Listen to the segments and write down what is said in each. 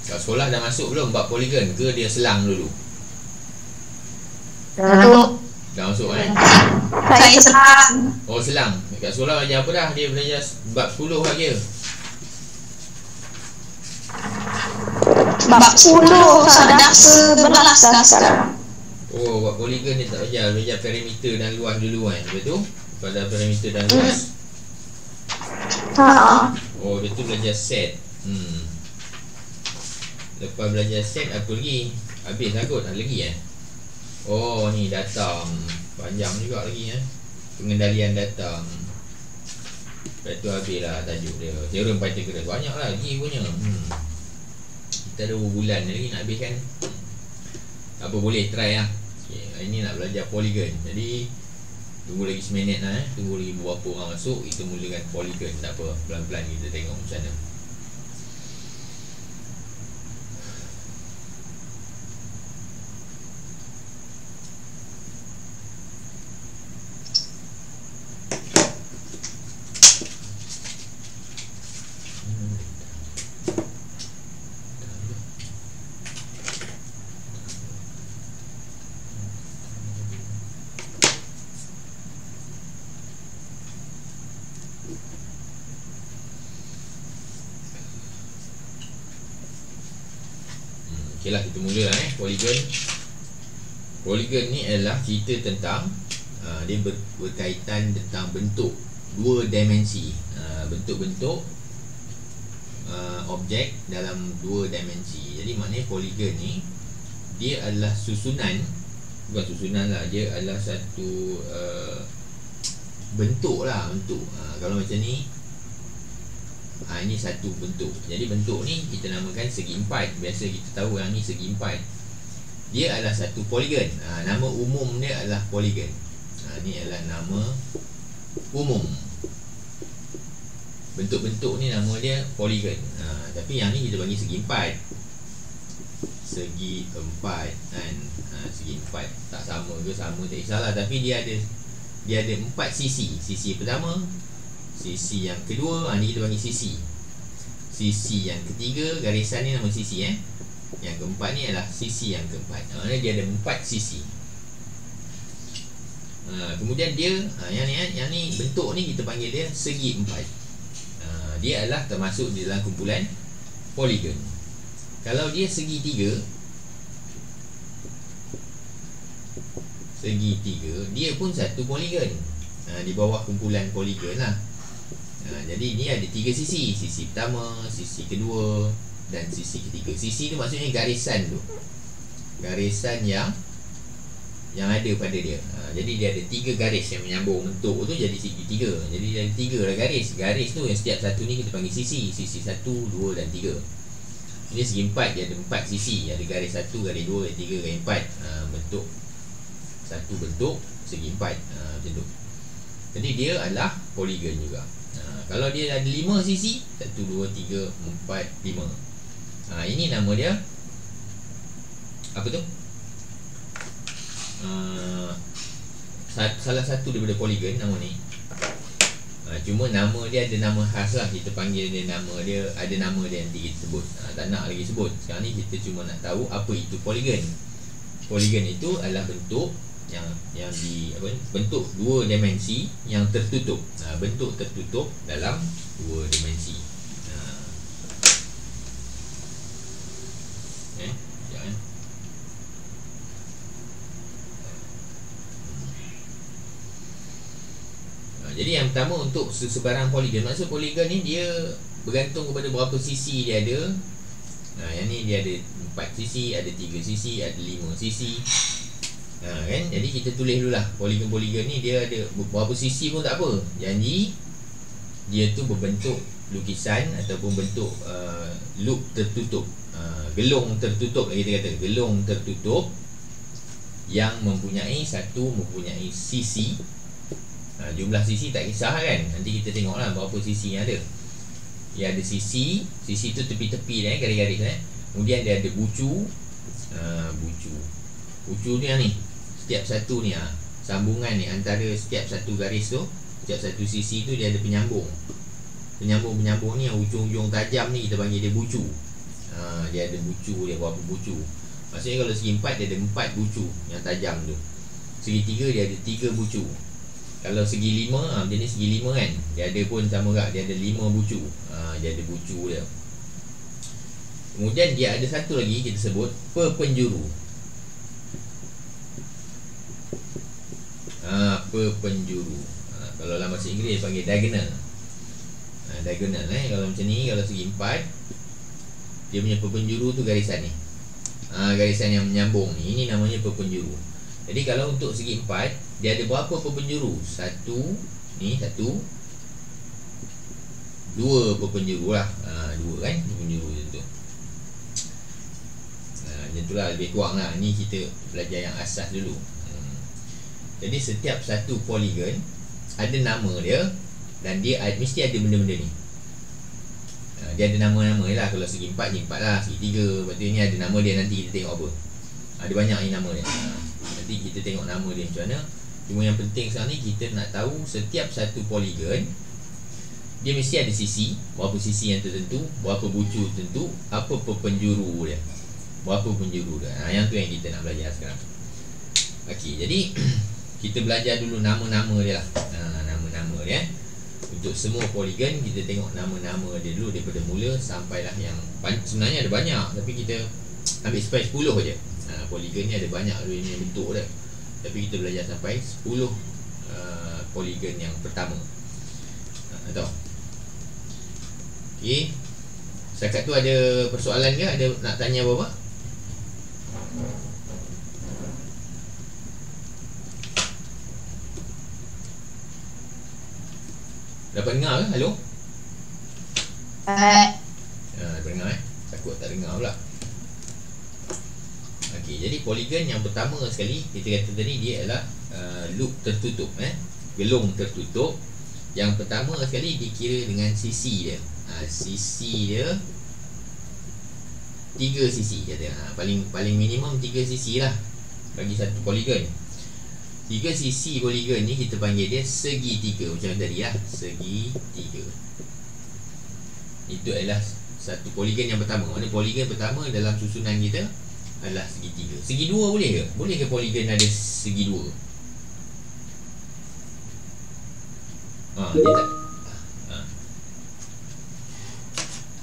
Kat sekolah dah masuk belum buat poligon ke dia selang dulu? Dah masuk Saya selang. Oh selang. Kat sekolah belajar apa dah? Dia belajar bab 10 lagi. Bab 10 dah 11 dah sekarang. Oh, buat poligon dia tak belajar perimeter dan luas dulu kan. Betul? Pada perimeter dan luas. Oh, dia tu belajar set. Lepas belajar set apa lagi? Habis lah kot, ada lagi Oh, ni data. Panjang juga lagi pengendalian data. Lepas tu habis lah tajuk dia. Theorem Pythagoras. Banyak lah lagi punya. Kita ada bulan lagi nak habis kan. Apa boleh try lah. Hari ni nak belajar poligon. Jadi tunggu lagi seminit lah tunggu lagi beberapa orang masuk. Kita mulakan poligon. Tak apa, pelan-pelan kita tengok macam mana. Okey lah, kita mula poligon. Poligon ni adalah cerita tentang dia berkaitan tentang bentuk dua dimensi, bentuk-bentuk objek dalam dua dimensi. Jadi maknanya poligon ni dia adalah susunan, bukan susunan lah, dia adalah satu bentuk lah, bentuk. Kalau macam ni, ini satu bentuk. Jadi bentuk ni kita namakan segi empat. Biasa kita tahu yang ni segi empat. Dia adalah satu poligon. Nama umum dia adalah poligon. Ni adalah nama umum. Bentuk-bentuk ni nama dia poligon. Tapi yang ni kita bagi segi empat. Segi empat kan. Segi empat tak sama ke sama tak kisahlah. Tapi dia ada empat sisi. Sisi pertama, sisi yang kedua, ni kita bagi sisi. Sisi yang ketiga, garisan ni nama sisi Yang keempat ni adalah sisi yang keempat. Dia ada empat sisi. Kemudian dia yang ni bentuk ni kita panggil dia segi empat. Dia adalah termasuk di dalam kumpulan poligon. Kalau dia segi tiga, dia pun satu poligon. Di bawah kumpulan poligon lah. Jadi ni ada tiga sisi. Sisi pertama, sisi kedua dan sisi ketiga. Sisi tu maksudnya garisan tu. Garisan yang ada pada dia. Jadi dia ada tiga garis yang menyambung bentuk tu jadi segi tiga. Jadi ada tiga lah garis. Garis tu yang setiap satu ni kita panggil sisi. Sisi satu, dua dan tiga. Ini segi empat, dia ada empat sisi. Ada garis satu, garis dua, garis tiga, garis empat. Bentuk satu bentuk segi empat. Macam tu. Jadi dia adalah poligon juga. Kalau dia ada 5 sisi, 1, 2, 3, 4, 5. Ini nama dia apa tu? Salah satu daripada poligon nama ni. Cuma nama dia ada nama khas lah. Kita panggil dia nama dia, ada nama dia nanti kita sebut. Tak nak lagi sebut. Sekarang ni kita cuma nak tahu apa itu poligon. Poligon itu adalah bentuk yang bentuk dua dimensi yang tertutup. Bentuk tertutup dalam dua dimensi. Jadi yang pertama untuk sebarang poligon. Maksud poligon ni dia bergantung kepada berapa sisi dia ada. Yang ni dia ada 4 sisi, ada 3 sisi, ada 5 sisi. Kan? Jadi kita tulis dulu lah. Poligon-poligon ni dia ada berapa sisi pun tak apa. Janji dia tu berbentuk lukisan ataupun bentuk loop tertutup, gelong tertutup lah kita kata. Gelong tertutup yang mempunyai mempunyai sisi. Jumlah sisi tak kisah kan. Nanti kita tengok lah berapa sisi yang ada. Dia ada sisi tu tepi-tepi garis-garis Kemudian dia ada bucu. Bucu ni yang ni. Setiap satu ni sambungan ni antara setiap satu garis tu, setiap satu sisi tu dia ada penyambung. Penyambung-penyambung ni yang ujung-ujung tajam ni kita panggil dia bucu. Dia ada bucu dia, berapa bucu. Maksudnya kalau segi 4 dia ada 4 bucu yang tajam tu. Segi 3 dia ada 3 bucu. Kalau segi 5, dia ni segi 5 kan, dia ada pun sama juga, dia ada 5 bucu. Dia ada bucu dia. Kemudian dia ada satu lagi kita sebut perpenjuru. Perpenjuru. Kalau dalam bahasa Inggeris panggil diagonal. Diagonal kalau macam ni, kalau segi 4 dia punya perpenjuru tu garisan ni. Garisan yang menyambung ni, ini namanya perpenjuru. Jadi kalau untuk segi 4 dia ada berapa perpenjuru? 1, ni 1, 2 perpenjuru lah. 2 kan perpenjuru tu. Macam tu lah, lebih kurang lah. Ni kita belajar yang asas dulu. Jadi setiap satu poligon ada nama dia, dan dia mesti ada benda-benda ni. Dia ada nama-nama lah. Kalau segi 4 ni 4 lah, segi 3. Lepas tu ni ada nama dia, nanti kita tengok apa. Ada banyak ni nama dia. Nanti kita tengok nama dia macam mana. Cuma yang penting sekarang ni kita nak tahu setiap satu poligon dia mesti ada sisi, berapa sisi yang tertentu, berapa bucu tertentu, apa perpenjuru dia, berapa penjuru dia. Yang tu yang kita nak belajar sekarang. Okey, jadi kita belajar dulu nama-nama dia lah. Nama-nama dia. Untuk semua poligon kita tengok nama-nama dia dulu daripada mula sampailah yang sebenarnya ada banyak, tapi kita ambil sampai 10 je. Poligon ni ada banyak dia bentuk dia. Tapi kita belajar sampai 10 poligon yang pertama. Tahu? Okey. Setakat tu ada persoalan ke? Ada nak tanya apa-apa? Dapat dengar ke? Hello? Dapat dengar Takut tak dengar pula. Okey, jadi poligon yang pertama sekali kita kata tadi dia adalah loop tertutup, gelung tertutup. Yang pertama sekali dikira dengan sisi dia. Sisi dia 3 sisi kata. Paling minimum 3 sisi lah bagi satu poligon. 3 sisi poligon ni kita panggil dia segi 3. Macam tadi lah, segi 3. Itu adalah satu poligon yang pertama. Mana poligon pertama dalam susunan kita adalah segi 3. Segi 2 boleh ke? Boleh ke poligon ada segi 2? Dia tak.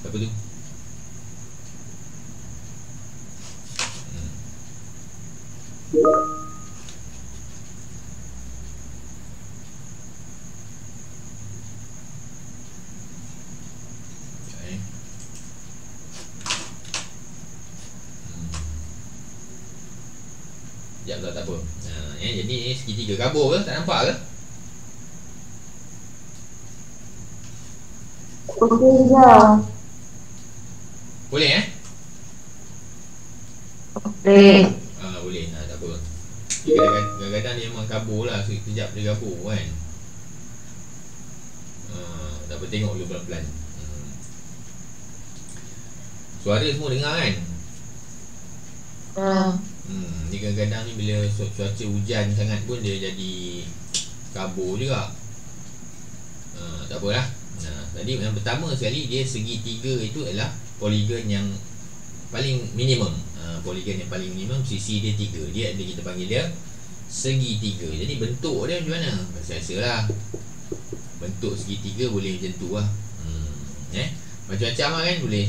Apa tu? Sekejap tak apa. Jadi ni segitiga kabur ke? Tak nampak ke? Okey je. Boleh Boleh. Boleh. Tak apa. Kadang-kadang dia memang kabur lah. Sekejap dia kabur kan. Tak apa, tengok dulu pelan-pelan. Suara semua dengar kan? Ni kadang-kadang ni bila cuaca hujan sangat pun dia jadi kabur juga. Tak apalah. Tadi yang pertama sekali dia segi 3 itu adalah poligon yang paling minimum. Poligon yang paling minimum sisi dia 3. Dia ada kita panggil dia segi 3. Jadi bentuk dia macam mana? Biasalah. Bentuk segi 3 boleh macam tu lah. Macam-macam lah kan, boleh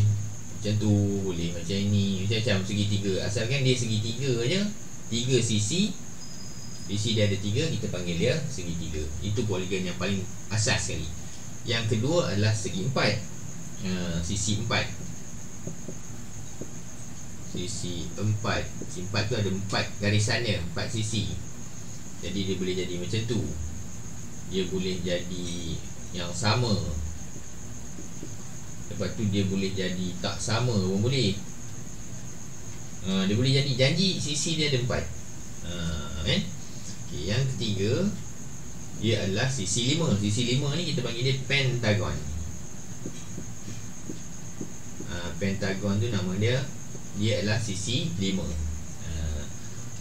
macam tu, boleh macam ini, macam-macam segi 3. Asalkan dia segi 3 je, 3 sisi. Sisi dia ada 3, kita panggil dia segi 3. Itu poligon yang paling asas sekali. Yang kedua adalah segi 4. Sisi 4. Sisi 4. Sisi 4 tu ada 4 garisan dia, 4 sisi. Jadi dia boleh jadi macam tu. Dia boleh jadi yang sama. Lepas tu dia boleh jadi tak sama pun boleh. Dia boleh jadi janji sisi dia ada 4. Okay, yang ketiga dia adalah sisi 5. Sisi 5 ni kita panggil dia pentagon. Pentagon tu nama dia adalah sisi 5.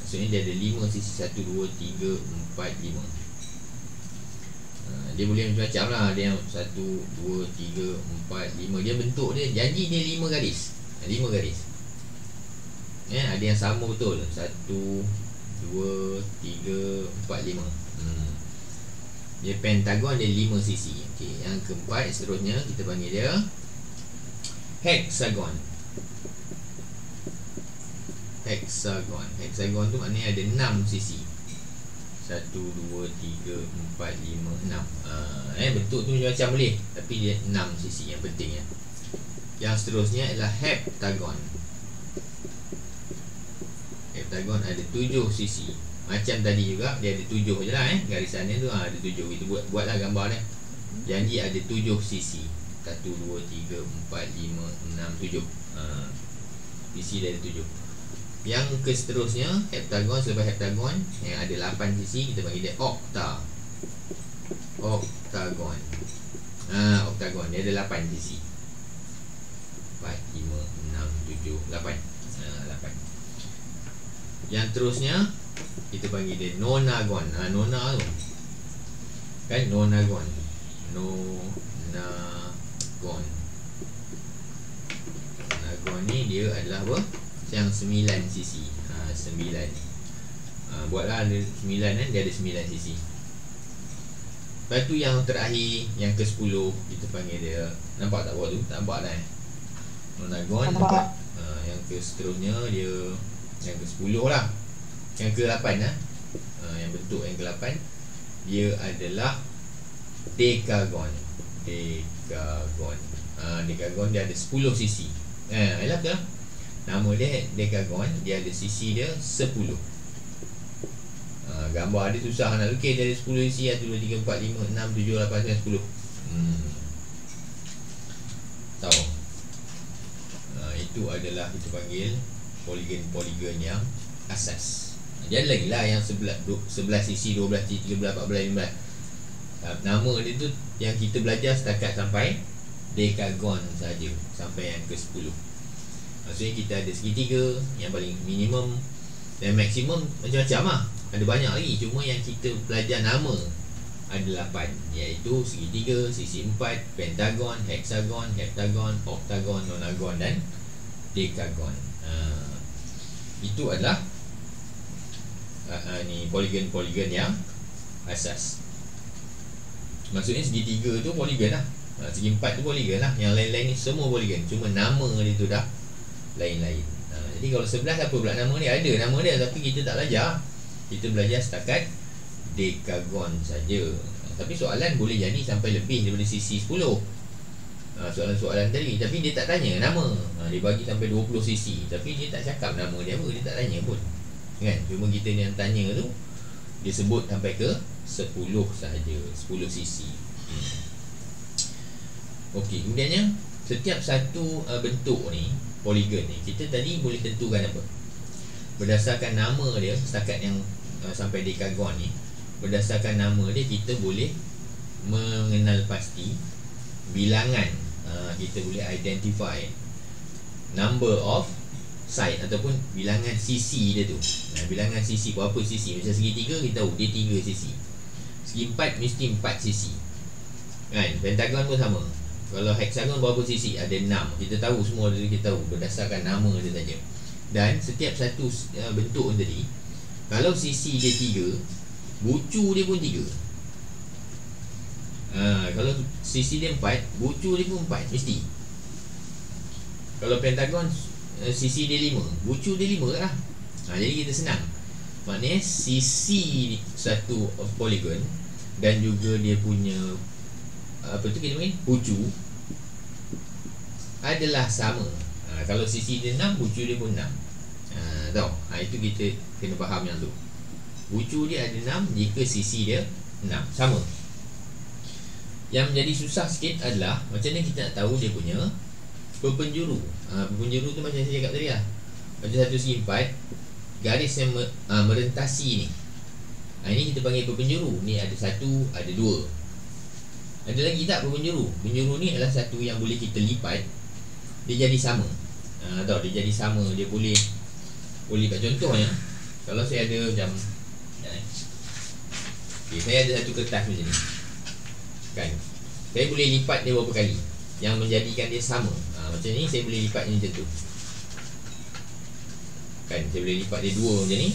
Maksudnya dia ada 5 sisi, 1, 2, 3, 4, 5. Dia boleh macam-macam lah. Dia 1, 2, 3, 4, 5. Dia bentuk dia, janji dia 5 garis. 5 garis. Ada yang sama betul. 1, 2, 3, 4, 5. Dia pentagon, dia 5 sisi. Okey, yang keempat seterusnya kita panggil dia hexagon. Hexagon tu maknanya ada 6 sisi. 1, 2, 3, 4, 5, 6. Bentuk tu macam boleh, tapi dia 6 sisi yang penting ya. Yang seterusnya adalah heptagon. Heptagon ada 7 sisi. Macam tadi juga, dia ada 7 je lah garisan dia tu ada 7. Kita buatlah gambar dia. Janji ada 7 sisi. 1, 2, 3, 4, 5, 6, 7. Sisi dia ada 7. Yang ke seterusnya heptagon, selepas heptagon yang ada 8 sisi, kita panggil dia oktagon. Oktagon dia ada 8 sisi. 4, 5, 6, 7, 8. 8. Yang terusnya kita panggil dia nonagon. Nona tu kan, nonagon. Nonagon ni dia adalah apa? Yang 9 sisi. 9. Buatlah ada 9 kan, dia ada 9 sisi. Lepas tu yang terakhir, yang ke-10, kita panggil dia, nampak tak bawah tu? Tak nampak dah nonagon. Yang ke seterusnya dia yang ke-10 lah. Yang ke-8 yang bentuk yang ke-8 dia adalah dekagon. Dekagon dia ada 10 sisi. Yalah betul. Nama dia dekagon, dia ada sisi dia 10. Gambar dia susah nak lukis. Dia ada 10 sisi. 1, 2, 3, 4, 5, 6, 7, 8, 9, 10. Tahu. Itu adalah kita panggil poligon yang asas. Jadi lagi lah yang 11 sisi, 12 sisi, 13, 14, 15. Nama dia tu yang kita belajar setakat sampai dekagon saja, sampai yang ke-10. Maksudnya kita ada segitiga yang paling minimum dan maksimum macam-macam lah. Ada banyak lagi, cuma yang kita belajar nama ada 8, iaitu segitiga, sisi 4, pentagon, hexagon, heptagon, oktagon, nonagon dan dekagon. Itu adalah ni poligon-poligon yang asas. Maksudnya segitiga tu poligon lah, segi 4 tu poligon lah. Yang lain-lain ni semua poligon, cuma nama dia tu dah lain-lain. Jadi kalau 11 apa pula nama dia? Ada nama dia, tapi kita tak belajar. Kita belajar setakat dekagon saja. Tapi soalan boleh jadi sampai lebih daripada sisi 10. Soalan-soalan tadi, tapi dia tak tanya nama. Dia bagi sampai 20 sisi, tapi dia tak cakap nama dia apa, dia tak tanya pun kan. Cuma kita ni yang tanya tu, dia sebut sampai ke 10 sahaja, 10 sisi. Okey, kemudiannya setiap satu bentuk ni, poligon ni, kita tadi boleh tentukan apa? Berdasarkan nama dia, setakat yang sampai dekagon ni, berdasarkan nama dia kita boleh mengenal pasti bilangan. Kita boleh identify number of side ataupun bilangan sisi dia tu. Bilangan sisi, berapa sisi? Macam segitiga kita tahu dia 3 sisi. Segi 4 mesti 4 sisi kan. Pentagon pun sama. Kalau hexagon berapa sisi? Ada 6. Kita tahu semua dia, kita tahu berdasarkan nama dia saja. Dan setiap satu bentuk tadi, kalau sisi dia 3, bucu dia pun 3. Kalau sisi dia 4, bucu dia pun 4 mesti. Kalau pentagon sisi dia 5, bucu dia 5 lah. Jadi kita senang. Maknanya sisi satu poligon dan juga dia punya apa tu kita panggil bucu adalah sama. Kalau sisi dia 6, bucu dia pun 6. Tahu? Itu kita kena faham yang tu. Bucu dia ada 6 jika sisi dia 6, sama. Yang menjadi susah sikit adalah macam mana kita nak tahu dia punya perpenjuru. Perpenjuru tu macam saya cakap tadi lah. Macam satu segi 4, garis yang merentasi ni. Ini kita panggil perpenjuru. Ni ada 1, ada 2. Ada lagi tak perpenjuru? Penjuru ni adalah satu yang boleh kita lipat, dia jadi sama. Tahu, dia jadi sama. Dia boleh lipat. Contohnya, kalau saya ada macam saya ada satu kertas macam ni kan, saya boleh lipat dia berapa kali yang menjadikan dia sama. Macam ni saya boleh lipat ni macam tu. Kan saya boleh lipat dia dua macam ni.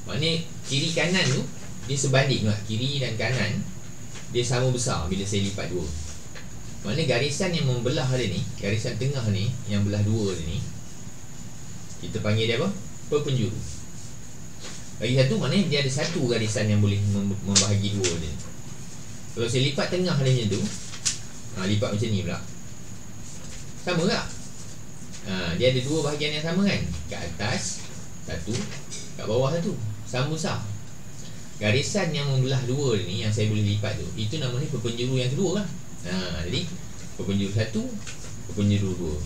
Maknanya kiri kanan tu dia sebanding lah. Kiri dan kanan dia sama besar bila saya lipat dua. Maknanya garisan yang membelah dia ni, garisan tengah ni yang belah dua dia ni, kita panggil dia apa? Perpenjuru. Lagi satu maknanya dia ada satu garisan yang boleh membahagi dua dia. Kalau saya lipat tengah dia macam tu, lipat macam ni pula, sama tak? Dia ada dua bahagian yang sama kan? Kat atas satu, kat bawah satu, sama besar. Garisan yang membelah dua ni yang saya boleh lipat tu, itu namanya perpenjuru yang kedua lah. Jadi perpenjuru satu, perpenjuru dua.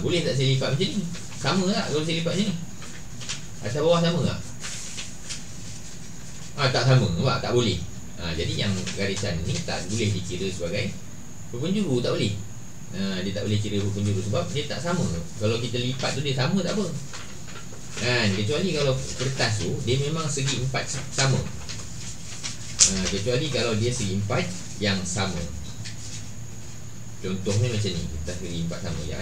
Boleh tak saya lipat macam ni? Sama tak kalau saya lipat macam ni? Atas bawah sama tak? Tak sama, nampak? Tak boleh. Jadi yang garisan ni tak boleh dikira sebagai perpenjuru, tak boleh. Dia tak boleh kira perpenjuru sebab dia tak sama. Kalau kita lipat tu dia sama tak apa kan, kecuali kalau kertas tu dia memang segi empat sama. Kecuali kalau dia segi empat yang sama. Contohnya macam ni, kertas segi empat sama je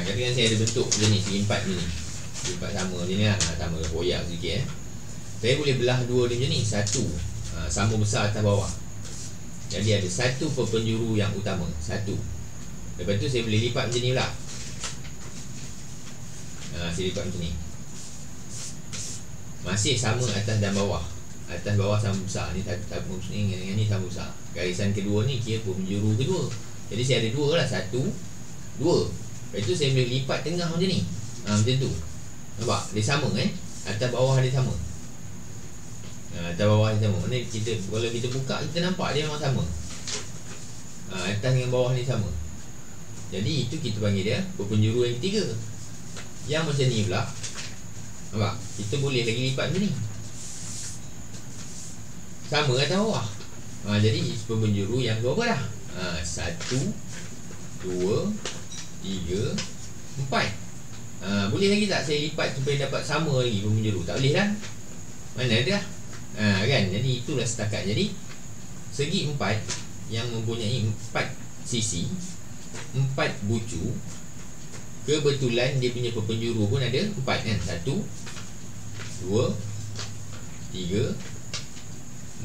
Katakan saya ada bentuk macam ni, segi empat ni, segi empat sama macam ni lah, sama koyak sikit Saya boleh belah dua dia macam ni, satu sama besar atas bawah. Jadi ada satu perpenjuru yang utama, satu. Lepas tu saya boleh lipat macam ni pula. Saya lipat macam ni, masih sama atas dan bawah. Atas bawah sama besar, ni sama ni dengan ni sama besar. Garisan kedua ni kira perpenjuru kedua. Jadi saya ada dua lah, satu, dua. Lepas tu saya boleh lipat tengah macam ni, macam tu. Nampak? Dia sama kan? Atas bawah dia sama. Atas bawah dia sama. Maksudnya kita, kalau kita buka, kita nampak dia memang sama. Atas dengan bawah ni sama. Jadi itu kita panggil dia perpenjuru yang ketiga. Yang macam ni pula, nampak? Kita boleh lagi lipat macam ni, sama atas bawah. Jadi perpenjuru yang berapa dah? Satu, dua, tiga, empat. Boleh lagi tak saya lipat supaya dapat sama lagi perpenjuru? Tak boleh kan? Mana ada kan? Jadi itulah setakat. Jadi segi empat yang mempunyai empat sisi, empat bucu, kebetulan dia punya perpenjuru pun ada empat kan? Satu, dua, tiga,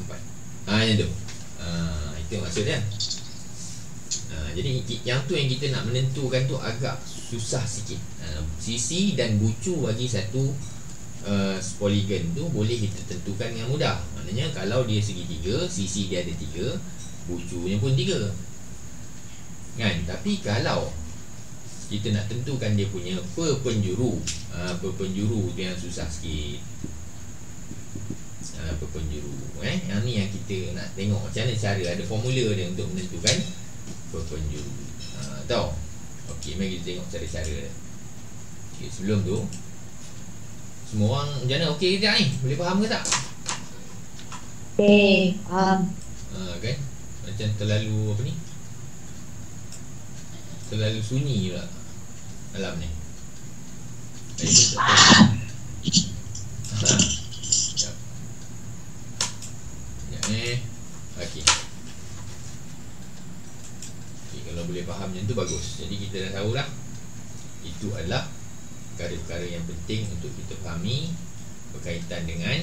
empat. Macam tu. Itu maksud dia. Jadi yang tu yang kita nak menentukan tu agak susah sikit. Sisi dan bucu bagi satu poligon tu boleh kita tentukan dengan mudah. Maknanya kalau dia segitiga, sisi dia ada tiga, bucunya pun tiga kan. Tapi kalau kita nak tentukan dia punya perpenjuru, perpenjuru tu yang susah sikit. Perpenjuru yang ni yang kita nak tengok macam mana cara, ada formula dia untuk menentukan perpenjuru. Tahu? Okey, mari kita tengok cara-cara dia. Okey, sebelum tu semua orang macam mana? Okey ke tak ni? Boleh faham ke tak? Okey, faham. Kan? Macam terlalu apa ni? Terlalu sunyi pula dalam ni. Okey. Kalau boleh faham macam tu bagus. Jadi kita dah tahu lah, itu adalah perkara-perkara yang penting untuk kita fahami berkaitan dengan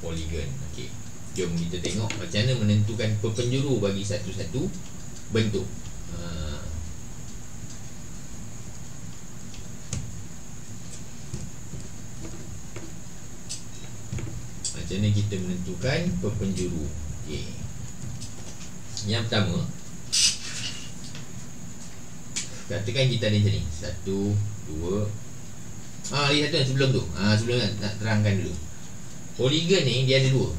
poligon. Okey, jom kita tengok macam mana menentukan perpenjuru bagi satu-satu bentuk. Macam mana kita menentukan perpenjuru. Okey, yang pertama, katakan kita ada macam ni, satu, dua. Lagi satu yang sebelum tu. Sebelum nak terangkan dulu. Poligon ni dia ada dua.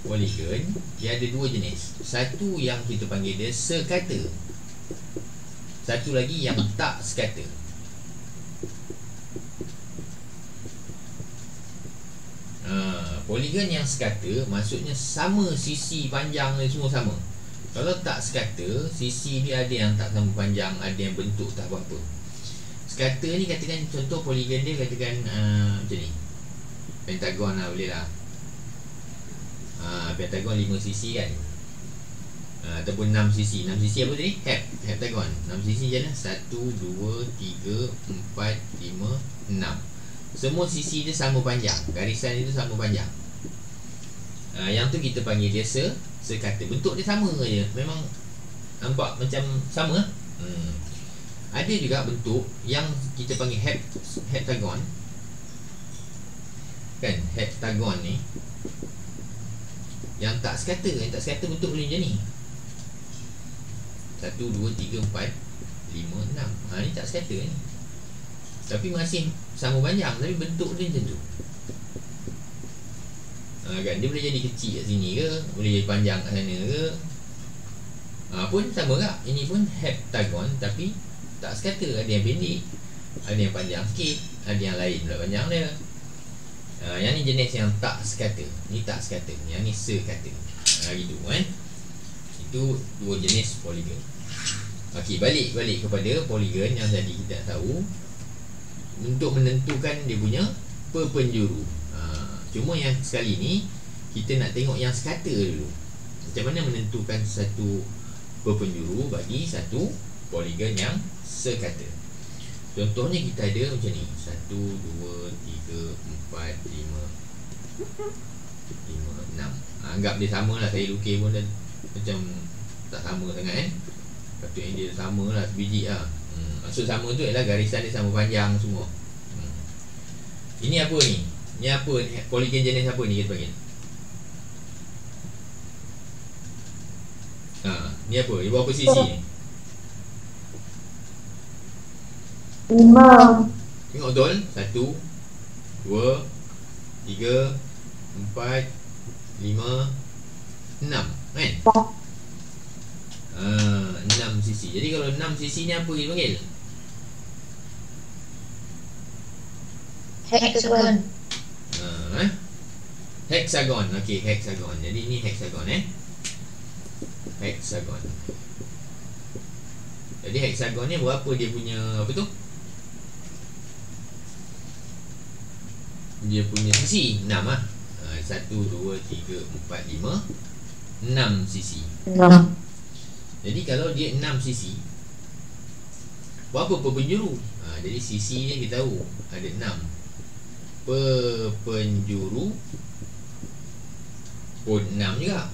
Poligon dia ada dua jenis. Satu yang kita panggil dia sekata, satu lagi yang tak sekata. Poligon yang sekata maksudnya sama sisi panjang dia semua sama. Kalau tak sekata, sisi dia ada yang tak sama panjang, ada yang bentuk tak apa-apa. Sekata ni katakan contoh poligon dia katakan macam ni. Pentagon lah, boleh lah. Pentagon 5 sisi kan, ataupun 6 sisi. 6 sisi apa tadi? Heptagon. 6 sisi je lah. 1, 2, 3, 4, 5, 6. Semua sisi dia sama panjang. Garisan itu sama panjang. Yang tu kita panggil dia sekata. Bentuk dia sama je. Memang nampak macam sama. Ada juga bentuk yang kita panggil heptagon. Kan, heptagon ni yang tak sekata. Yang tak sekata bentuk boleh macam ni. 1, 2, 3, 4, 5, 6. Ni tak sekata ni. Tapi masih sama panjang, tapi bentuk dia macam tu. Kan, dia boleh jadi kecil kat sini ke, boleh jadi panjang kat sana ke. Pun sama tak? Ini pun heptagon tapi tak sekata. Ada yang pendek, ada yang panjang sikit, ada yang lain pula panjang dia. Yang ni jenis yang tak sekata. Ni tak sekata, yang ni sekata. Gitu kan. Itu dua jenis poligon. Okey, balik kepada poligon yang tadi kita tahu. Untuk menentukan dia punya perpenjuru. Cuma yang sekali ni kita nak tengok yang sekata dulu. Macam mana menentukan satu perpenjuru bagi satu poligon yang sekata. Contohnya kita ada macam ni. 1, 2, 3, 4, 5, 6. Anggap dia sama lah. Saya lukis pun dah macam tak sama sangat kan. Patutnya dia sama lah, sebiji lah. Maksud sama tu ialah garisan dia sama panjang semua. Ini apa ni? Ni apa? Poligon jenis apa ni kita panggil? Ni apa? Dia berapa sisi ni? 5. Tengok betul. 1, 2, 3, 4, 5, 6 kan? 6 sisi. Jadi kalau 6 sisi ni apa kita panggil? Hexagon. Hexagon. Okey, hexagon. Jadi ni hexagon hexagon. Jadi hexagon ni berapa dia punya apa tu? Dia punya sisi 6 lah. 1, 2, 3, 4, 5, 6 sisi. 6. Jadi kalau dia 6 sisi, berapa perpenjuru? Jadi sisi ni kita tahu ada 6. Perpenjuru pun 6 juga.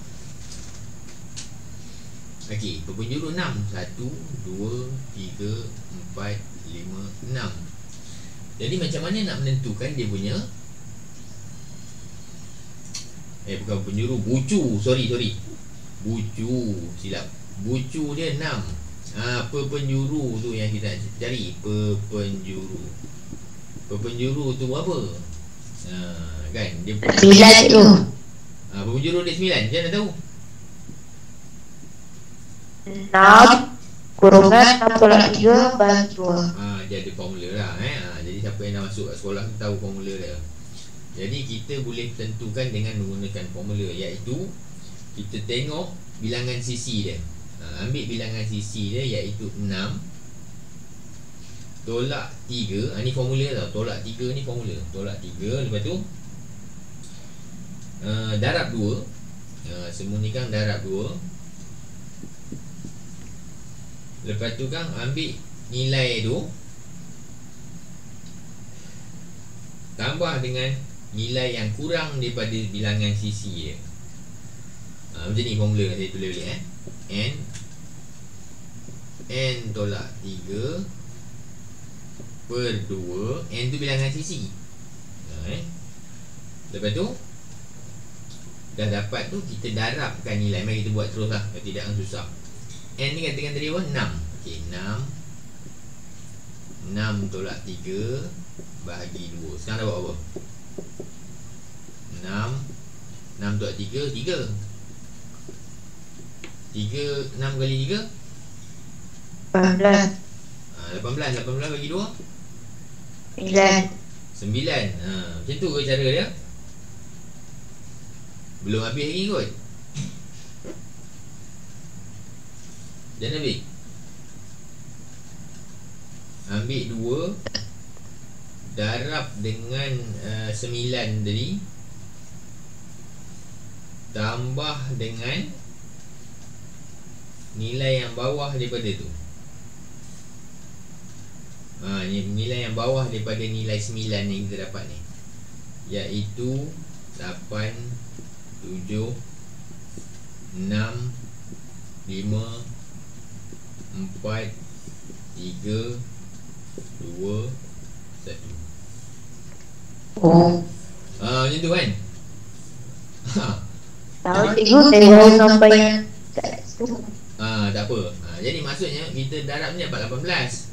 Okey, perpenjuru 6. 1, 2, 3, 4, 5, 6. Jadi macam mana nak menentukan dia punya bukan penjuru, bucu. Sorry bucu, silap. Bucu dia 6. Perpenjuru tu yang kita cari. Perpenjuru tu berapa? Kan dia 9 tu. perpenjuru dia 9. Macam mana tahu? 6 kurungan 6/3 bagi 2. Dia ada formula lah jadi siapa yang dah masuk kat sekolah tu tahu formula dia. Jadi kita boleh tentukan dengan menggunakan formula, iaitu kita tengok bilangan sisi dia. Ambil bilangan sisi dia iaitu 6 tolak 3. Ni formula tau. Tolak 3 ni formula. Tolak 3. Lepas tu darab 2. Semua ni kan darab 2. Lepas tu kan ambil nilai tu tambah dengan nilai yang kurang daripada bilangan sisi dia. Macam ni formula saya tulis balik N tolak 3 per 2. N tu bilangan sisi. Lepas tu dah dapat tu, kita darabkan nilai. Mari kita buat terus lah, tidak akan susah. N ni katakan tadi apa? 6. Okey, 6 tolak 3 bahagi 2. Sekarang dah buat apa? 6 tolak 3 3 6 kali 3 18. 18 bagi 2 9. 9. Macam tu ke cara dia? Belum habis lagi kot. Jangan habis. ambil 2 darab dengan 9 tadi, tambah dengan nilai yang bawah daripada tu. Nilai yang bawah daripada nilai 9 yang kita dapat ni, iaitu 8, 7, 6, 5, 4, 3, 2, 1. Macam tu kan. Tahu cikgu tengok sampai kat situ. Tak apa. Jadi maksudnya kita darab ni dapat 18.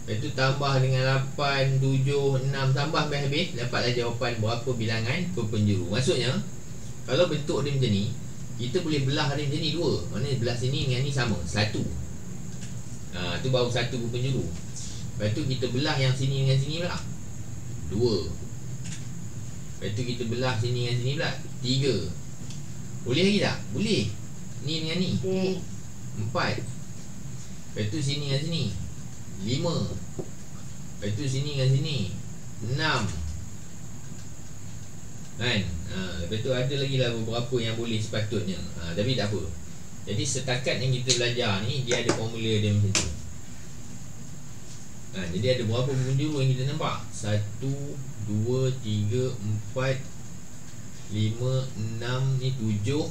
Lepas tu tambah dengan 8, 7, 6, tambah sampai habis, dapatlah jawapan berapa bilangan berpenjuru. Maksudnya kalau bentuk dia macam ni, kita boleh belah dia macam ni 2. Maknanya belah sini dengan ni sama, 1. Tu baru 1 berpenjuru. Lepas tu kita belah yang sini dengan sini pula 2. Lepas tu kita belah sini dengan sini pula 3. Boleh lagi tak? Boleh. Ni dengan ni 4. Lepas tu sini dengan sini 5. Lepas tu sini dengan sini 6. Kan? Lepas tu ada lagi lah beberapa yang boleh sepatutnya. Tapi tak apa. Jadi setakat yang kita belajar ni, dia ada formula dia macam tu. Jadi ada berapa penjuru yang kita nampak? 1, 2, 3, 4, 5, 6, ni 7.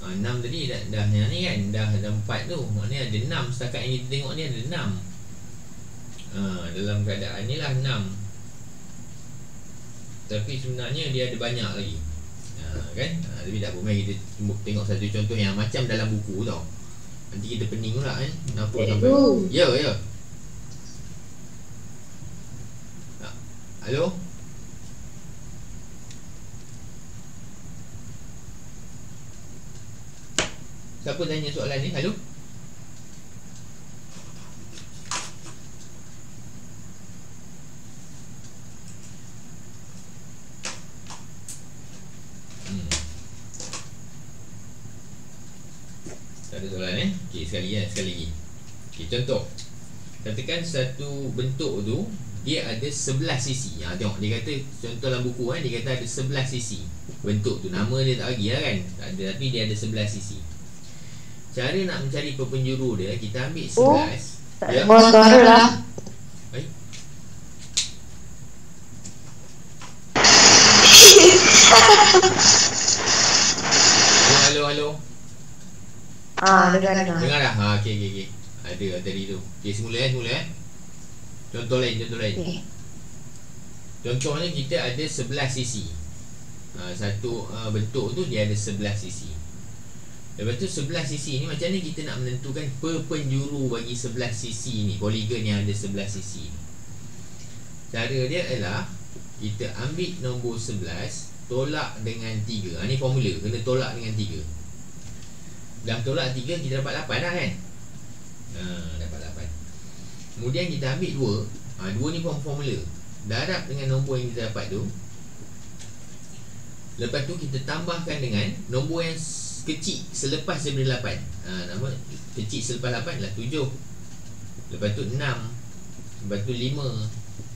6 tadi dah yang ni kan, dah 4 tu. Maknanya ada 6. Setakat yang kita tengok ni ada 6. Dalam keadaan ni lah 6. Tapi sebenarnya dia ada banyak lagi. Kan? Tapi tak apa, mari kita tengok satu contoh yang macam dalam buku tau. Nanti kita pening pula kan. Kenapa sampai Ya. Halo? Siapa tanya soalan ni? Halo? Tak ada soalan Okey, sekali lagi. Okey, contoh. Katakan satu bentuk tu dia ada 11 sisi. Tengok dia kata contoh dalam buku kan, dia kata ada 11 sisi. Bentuk tu nama dia tak bagi lah kan. Tak ada, tapi dia ada 11 sisi. Cara nak mencari perpenjuru dia, kita ambil 11. Tak ada suara lah. Halo. Dengar. Dengar dah? Okey. Ada tadi tu. Okey, semula. Contoh lain. Okay. Contohnya kita ada 11 sisi. Satu bentuk tu dia ada 11 sisi. Lepas tu 11 sisi ni macam mana kita nak menentukan perpenjuru bagi 11 sisi ni, poligon yang ada 11 sisi ni. Cara dia adalah kita ambil nombor 11 tolak dengan 3. Ni formula, kena tolak dengan 3. Dah tolak 3, kita dapat 8 dah kan. Dapat 8. Kemudian kita ambil 2. 2 ni formula, darab dengan nombor yang kita dapat tu. Lepas tu kita tambahkan dengan nombor yang kecil selepas daripada 8. Nama kecil selepas 8 adalah 7. Lepas tu 6. Lepas tu 5.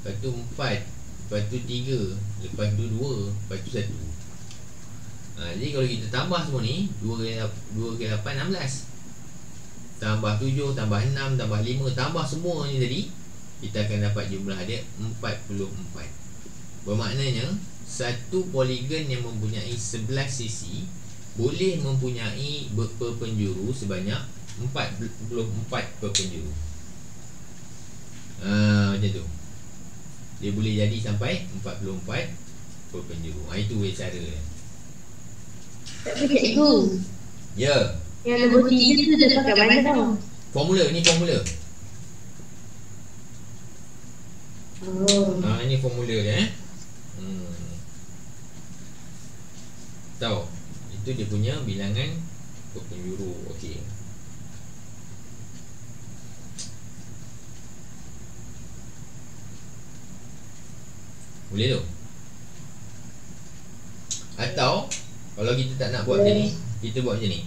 Lepas tu 4. Lepas tu 3. Lepas tu 2. Lepas tu 1. Jadi kalau kita tambah semua ni, 2 kali 8 16. Tambah 7, tambah 6, tambah 5, tambah semua ni tadi, kita akan dapat jumlah dia 44. Bermaknanya satu poligon yang mempunyai 11 sisi boleh mempunyai perpenjuru sebanyak 44 perpenjuru. Macam tu. Dia boleh jadi sampai 44 perpenjuru. Itu cara dia. Tapi cikgu, Ya. yang nombor 3 tu dia pakai mana tau? Formula, ni formula. Ini formula dia Tahu. Itu dia punya bilangan perpenjuru. Okey. Boleh tu. Atau kalau kita tak nak buat macam ni, kita buat macam ni.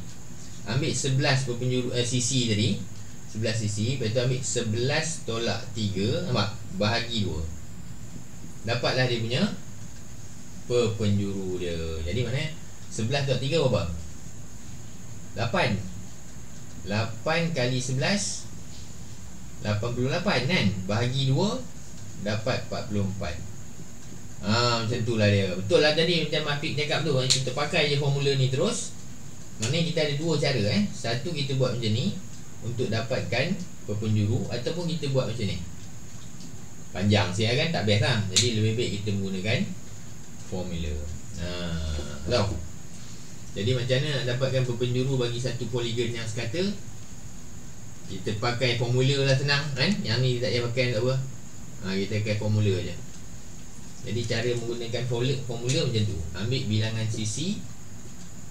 Ambil 11 perpenjuru sisi tadi, sebelah sisi. Lepas tu ambil 11 tolak 3, nampak? Bahagi 2. Dapatlah dia punya perpenjuru dia. Jadi mana 11 tolak 3 berapa? 8. 8 kali 11 88 kan? Bahagi 2 dapat 44. Macam tu lah dia. Betul lah tadi macam Afiq cakap tu. Kita pakai je formula ni terus. Maknanya kita ada dua cara Satu kita buat macam ni untuk dapatkan perpenjuru, ataupun kita buat macam ni. Panjang sikit kan, tak best lah. Jadi lebih baik kita menggunakan formula. Tahu? Jadi macam mana nak dapatkan perpenjuru bagi satu poligon yang sekata? Kita pakai formula lah, senang kan? Yang ni tak payah pakai tak apa. Kita pakai formula je. Jadi cara menggunakan formula macam tu. Ambil bilangan sisi,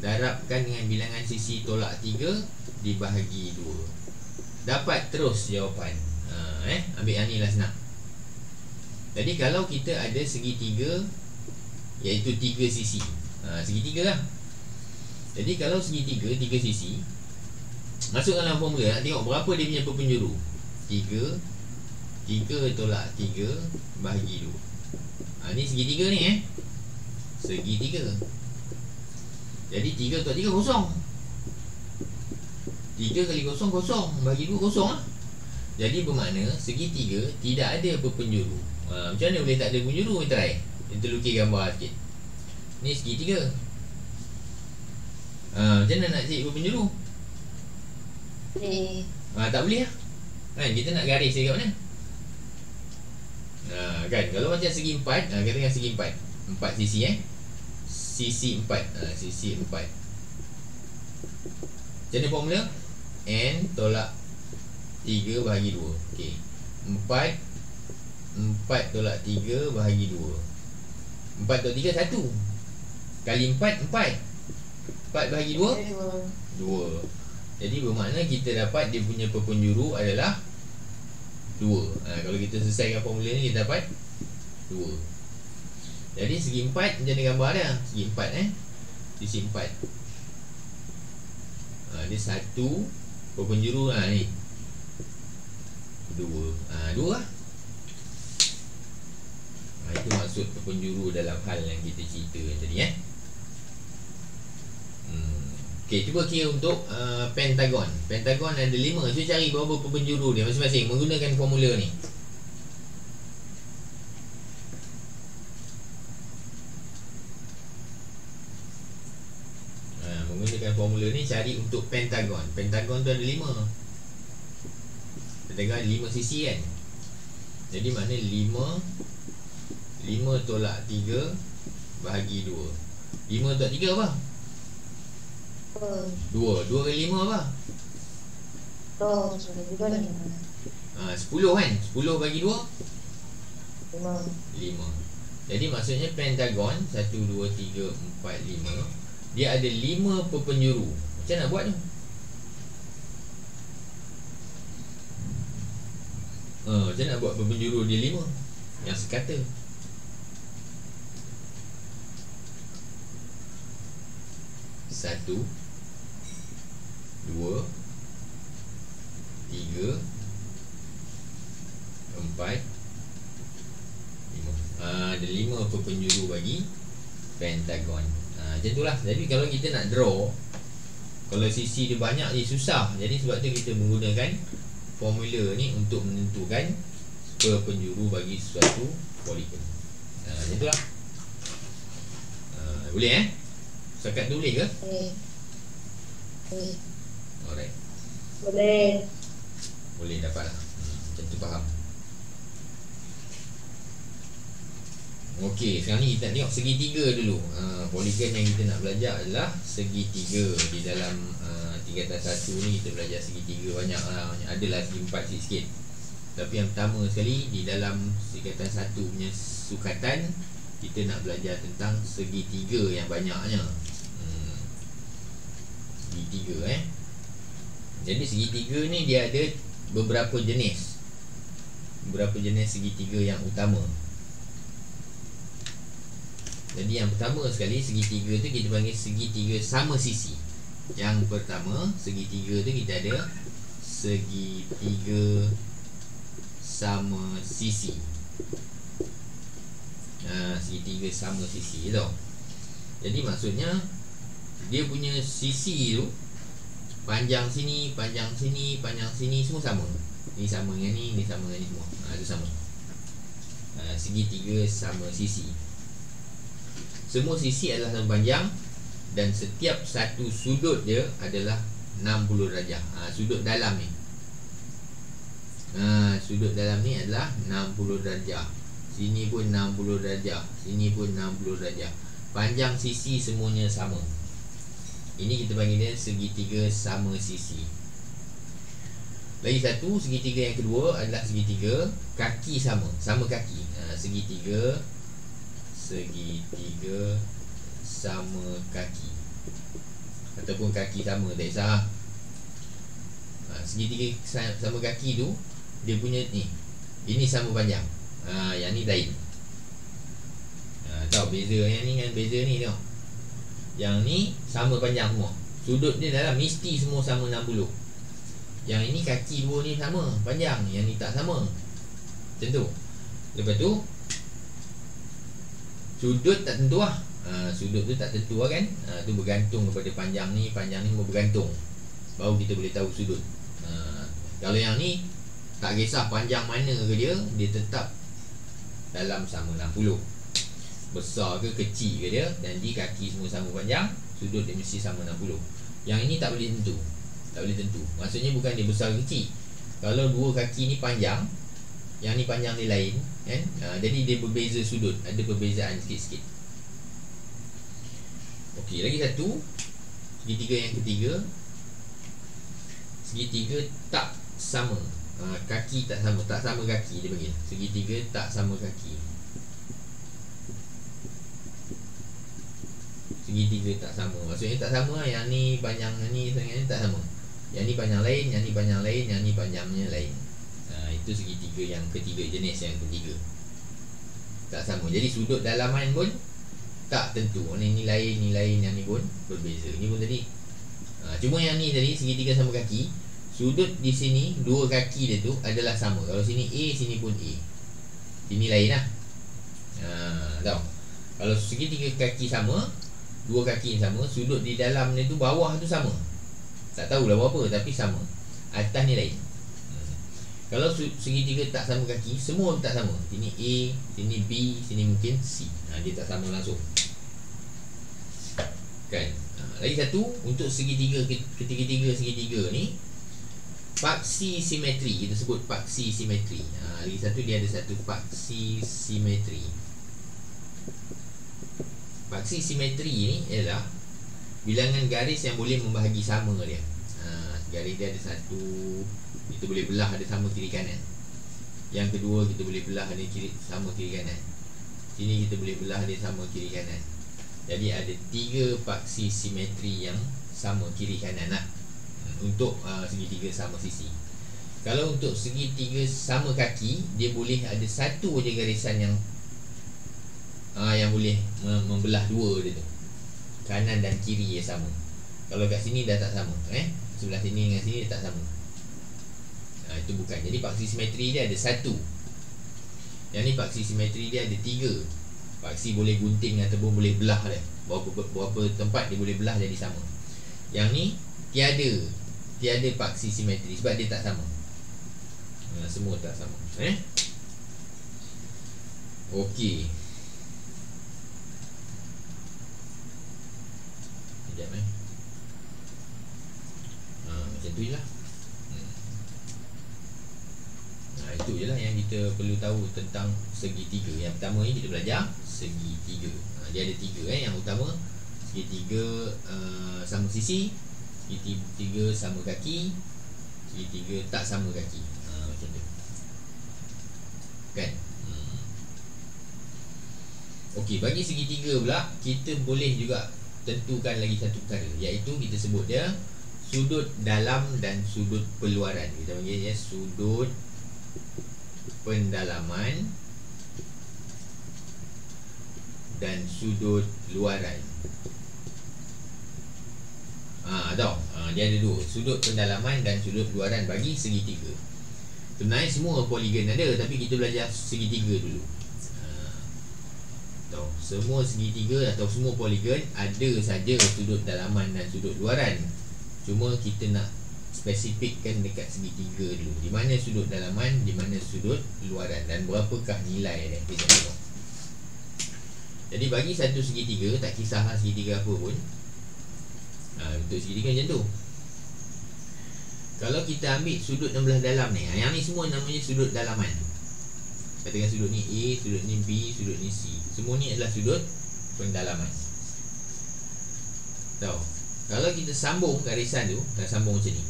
darabkan dengan bilangan sisi tolak 3 dibahagi 2. Dapat terus jawapan. Ambil yang ni lah, senang. Jadi kalau kita ada segitiga, iaitu 3 sisi, segitiga lah. Jadi kalau segitiga 3 sisi, masuk dalam formula, nak tengok berapa dia punya perpenjuru. 3 tolak 3 bahagi 2. Ni segitiga ni segitiga. Jadi 3 tolak 3 kosong. 3 kali kosong kosong, bahagi 2 kosong lah. Jadi bermakna segitiga tidak ada perpenjuru. Macam mana boleh tak ada perpenjuru? Kita try. Kita lukis gambar sikit. Ni segitiga. Macam mana nak cari perpenjuru? Tak boleh lah kan? Kita nak garis dia kat mana? Kan, kalau macam segi 4, katakan segi 4 sisi sisi 4, sisi 4. Macam mana formula? N tolak 3 bahagi 2. Okey. 4 tolak 3 bahagi 2. 4 tolak 3 1. Kali 4 4 bahagi 2 2. Jadi bermakna kita dapat dia punya perpenjuru adalah 2. Kalau kita selesaikan formula ni, kita dapat 2. Jadi segi 4 macam mana gambar dia? Segi 4 sisi 4. Dia 1 perpenjuru ni 2. 2 lah. Itu maksud perpenjuru dalam hal yang kita cerita tadi Okey, cuba kira untuk pentagon. Pentagon ada 5. Cuba cari berapa perpenjuru dia masing-masing menggunakan formula ni. Menggunakan formula ni cari untuk pentagon. Pentagon tu ada 5. Pentagon ada 5 sisi kan. Jadi mana 5 tolak 3 bahagi 2. 5 tolak 3 apa? 2 kali 5 apa? 10 kan? 10 bagi 2 5. Jadi maksudnya pentagon 1, 2, 3, 4, 5 dia ada 5 perpenjuru. Macam nak buat tu? Macam nak buat perpenjuru dia 5 yang sekata? Satu, 2, 3, 4, 5. Ada 5 perpenjuru bagi pentagon. Macam itulah. Jadi kalau kita nak draw, kalau sisi dia banyak dia susah. Jadi sebab tu kita menggunakan formula ni untuk menentukan perpenjuru bagi suatu poligon. Macam itulah. Boleh setakat tu boleh ke? Alright. Boleh dapat lah. Macam tu faham. Okey, sekarang ni kita tengok segitiga dulu. Poligon yang kita nak belajar adalah segitiga. Di dalam tingkatan 1 ni kita belajar segitiga banyak lah. Adalah segi 4 sikit. Tapi yang pertama sekali di dalam tingkatan 1 punya sukatan, kita nak belajar tentang segitiga yang banyaknya. Segitiga Jadi segitiga ni dia ada beberapa jenis. Beberapa jenis segitiga yang utama. Jadi yang pertama sekali, segitiga tu kita panggil segitiga sama sisi. Yang pertama, segitiga tu kita ada segitiga sama sisi. Segitiga sama sisi tau. Jadi maksudnya dia punya sisi tu, panjang sini, panjang sini, panjang sini semua sama. Ni sama dengan ni sama dengan ni semua. Itu sama. Segitiga sama sisi. Semua sisi adalah sama panjang dan setiap satu sudut dia adalah 60 darjah. Sudut dalam ni. Sudut dalam ni adalah 60 darjah. Sini pun 60 darjah. Sini pun 60 darjah. Panjang sisi semuanya sama. Ini kita panggil dia segitiga sama sisi. Lagi satu, segitiga yang kedua adalah segitiga kaki sama. Sama kaki. Segitiga sama kaki. Ataupun kaki sama, tak kisah. Segitiga sama kaki tu, dia punya ni, ini sama panjang. Yang ni lain. Tahu beza yang ni dengan beza ni tau. Yang ni sama panjang semua. Sudut dia dalam mesti semua sama 60. Yang ini kaki dua ni sama panjang, yang ni tak sama. Macam tu. Lepas tu sudut tak tentu lah. Sudut tu tak tentu lah kan. Tu bergantung kepada panjang ni mau bergantung. Baru kita boleh tahu sudut. Kalau yang ni tak kisah panjang mana ke dia tetap dalam sama 60. Besar ke kecil ke dia, dan di kaki semua sama panjang, sudut dia mesti sama 60. Yang ini tak boleh tentu. Tak boleh tentu. Maksudnya bukan dia besar ke kecil. Kalau dua kaki ni panjang, yang ni panjang dia lain kan? Jadi dia berbeza sudut. Ada perbezaan sikit-sikit. Okey, lagi satu, segitiga yang ketiga, segitiga tak sama. Kaki tak sama. Tak sama kaki dia panggil. Segitiga tak sama kaki. Segitiga tak sama. Maksudnya tak sama. Yang ni panjang ni tak sama. Yang ni panjang lain, yang ni panjang lain, yang ni panjangnya lain. Itu segitiga yang ketiga, jenis yang ketiga. Tak sama. Jadi sudut dalaman pun tak tentu. Ni lain, yang ni pun berbeza. Ni pun tadi. Cuma yang ni tadi segitiga sama kaki, sudut di sini dua kaki dia tu adalah sama. Kalau sini A, sini pun A. Sini lain lah. Tahu. Kalau segitiga kaki sama, dua kaki yang sama, sudut di dalam ni tu bawah tu sama. Tak tahulah berapa tapi sama. Atas ni lain. Kalau segitiga tak sama kaki, semua tak sama. Sini A, sini B, sini mungkin C. Dia tak sama langsung. Kan? Lagi satu, untuk segitiga ketiga segitiga ni, paksi simetri. Kita sebut paksi simetri. Lagi satu, dia ada satu paksi simetri. Paksi simetri ni ialah bilangan garis yang boleh membahagi sama dia. Garis dia ada satu, kita boleh belah ada sama kiri kanan. Yang kedua kita boleh belah ada sama kiri kanan. Sini kita boleh belah dia sama kiri kanan. Jadi ada 3 paksi simetri yang sama kiri kanan lah. Untuk segitiga sama sisi. Kalau untuk segitiga sama kaki, dia boleh ada satu je garisan yang boleh membelah dua dia tu. Kanan dan kiri yang sama. Kalau kat sini dah tak sama. Sebelah sini dengan sini tak sama. Itu bukan. Jadi paksi simetri dia ada satu. Yang ni paksi simetri dia ada 3. Paksi boleh gunting ataupun boleh belah dia. Berapa tempat dia boleh belah jadi sama. Yang ni tiada paksi simetri sebab dia tak sama. Semua tak sama. Okey. Sekejap macam tu je lah. Itu je lah yang kita perlu tahu tentang segitiga. Yang pertama ni kita belajar segitiga. Dia ada 3 yang utama. Segitiga sama sisi, segitiga sama kaki, segitiga tak sama kaki. Macam tu. Kan? Okey, bagi segitiga pula, kita boleh juga tentukan lagi satu perkara, iaitu kita sebut dia sudut dalam dan sudut peluaran. Kita panggil dia sudut pendalaman dan sudut luaran. Dia ada dua, sudut pendalaman dan sudut luaran bagi segitiga. Sebenarnya semua poligon ada, tapi kita belajar segitiga dulu. Semua segitiga atau semua poligon ada saja sudut dalaman dan sudut luaran. Cuma kita nak spesifikkan dekat segitiga dulu, di mana sudut dalaman, di mana sudut luaran, dan berapakah nilai dia kita tengok. Jadi bagi satu segitiga, tak kisahlah segitiga apa pun, untuk segitiga macam tu. Kalau kita ambil sudut yang belah dalam ni, yang ni semua namanya sudut dalaman. Katakan sudut ni A, sudut ni B, sudut ni C. Semua ni adalah sudut pendalaman. Tahu? Kalau kita sambung garisan tu, kita sambung macam ni.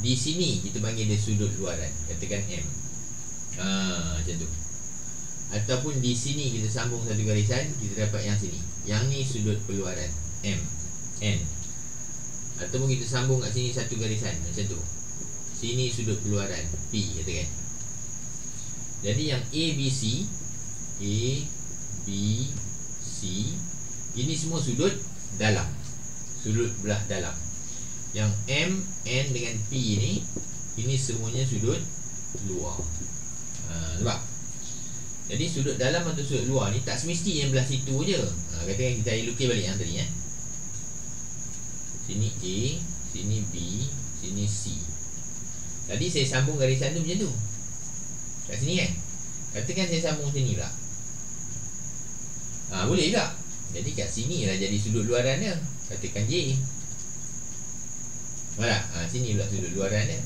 Di sini kita panggil dia sudut luaran. Katakan M. Macam tu. Ataupun di sini kita sambung satu garisan, kita dapat yang sini. Yang ni sudut peluaran, M, N. Ataupun kita sambung kat sini satu garisan, macam tu. Sini sudut peluaran, P, katakan. Jadi yang A, B, C, ini semua sudut dalam, sudut belah dalam. Yang M, N dengan P ini semuanya sudut luar. Nampak? Jadi sudut dalam atau sudut luar ni tak semesti yang belah situ je. Katakan kita lukis balik yang tadi, sini A, sini B, sini C. Tadi saya sambung garisan tu macam tu, kat sini kan. Katakan saya sambung macam ni pula, boleh juga. Jadi kat sini lah jadi sudut luaran dia. Katakan J. Mana? Sini pula sudut luaran dia.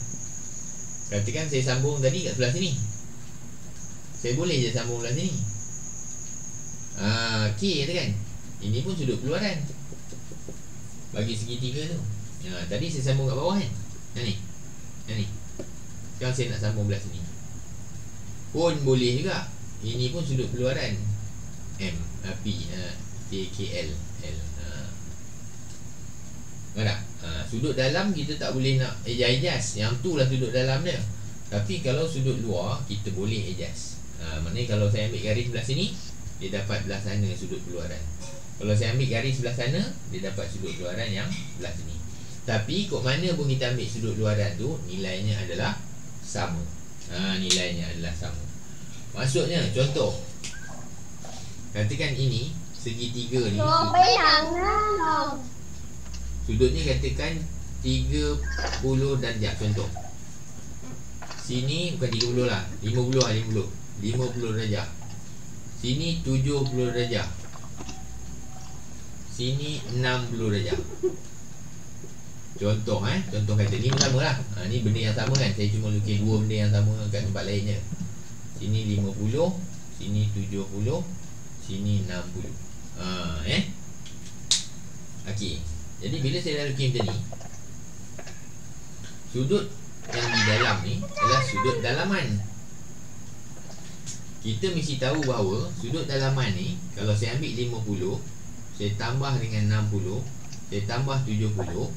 Katakan saya sambung tadi kat sebelah sini, saya boleh je sambung belah sini. K katakan. Ini pun sudut peluaran bagi segitiga tu. Tadi saya sambung kat bawah kan, yang ni. Sekarang saya nak sambung belah sini pun boleh juga. Ini pun sudut peluaran, M, P, K, K, L, L. Nampak? Sudut dalam kita tak boleh nak adjust. Yang tu lah sudut dalam dia. Tapi kalau sudut luar kita boleh adjust. Maknanya kalau saya ambil garis belah sini, dia dapat belah sana sudut peluaran. Kalau saya ambil garis belah sana, dia dapat sudut luaran yang belah sini. Tapi kok mana pun kita ambil sudut luaran tu, nilainya adalah sama. Nilainya adalah sama. Maksudnya, contoh, katakan ini segitiga ni, sudut ni katakan 30 darjah. Contoh, sini bukan 30 lah, 50 lah, 50 darjah. Sini 70 darjah. Sini 60 darjah. Contoh contoh kata ni sama lah. Ni benda yang sama kan. Saya cuma lukis dua benda yang sama kat tempat lain je. Sini 50, sini 70, sini 60. Okey. Jadi bila saya dah lukis macam ni, sudut yang di dalam ni adalah sudut dalaman. Kita mesti tahu bahawa sudut dalaman ni, kalau saya ambil 50, saya tambah dengan 60, saya tambah 70,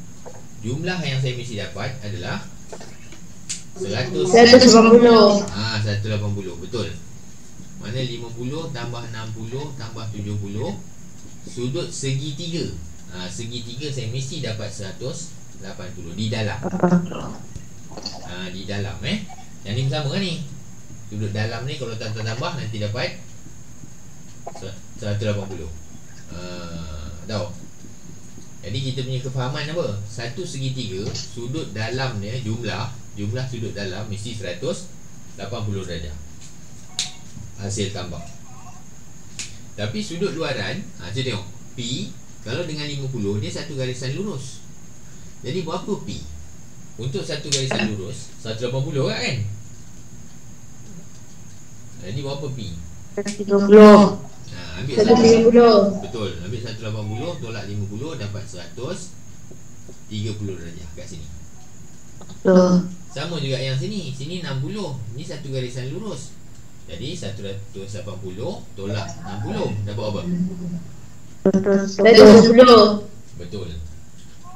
jumlah yang saya mesti dapat adalah 180. 180, betul. Mana 50 tambah 60 tambah 70, sudut segitiga. Segitiga saya mesti dapat 180 di dalam. Di dalam yang ni sama kan ni. Sudut dalam ni kalau tambah nanti dapat 180. Tahu? Jadi kita punya kefahaman apa? Satu segitiga, sudut dalam dia, jumlah sudut dalam mesti 180 darjah hasil tambah. Tapi sudut luaran, kita tengok P, kalau dengan 50 dia satu garisan lurus. Jadi berapa P? Untuk satu garisan lurus 180 kan? Jadi berapa P? 30. Ambil 150. Betul, ambil 180 tolak 50 dapat 130 darjah kat sini. Betul. Sama juga yang sini, sini 60. Ni satu garisan lurus. Jadi 180 tolak 60 dapat apa? 120. Betul.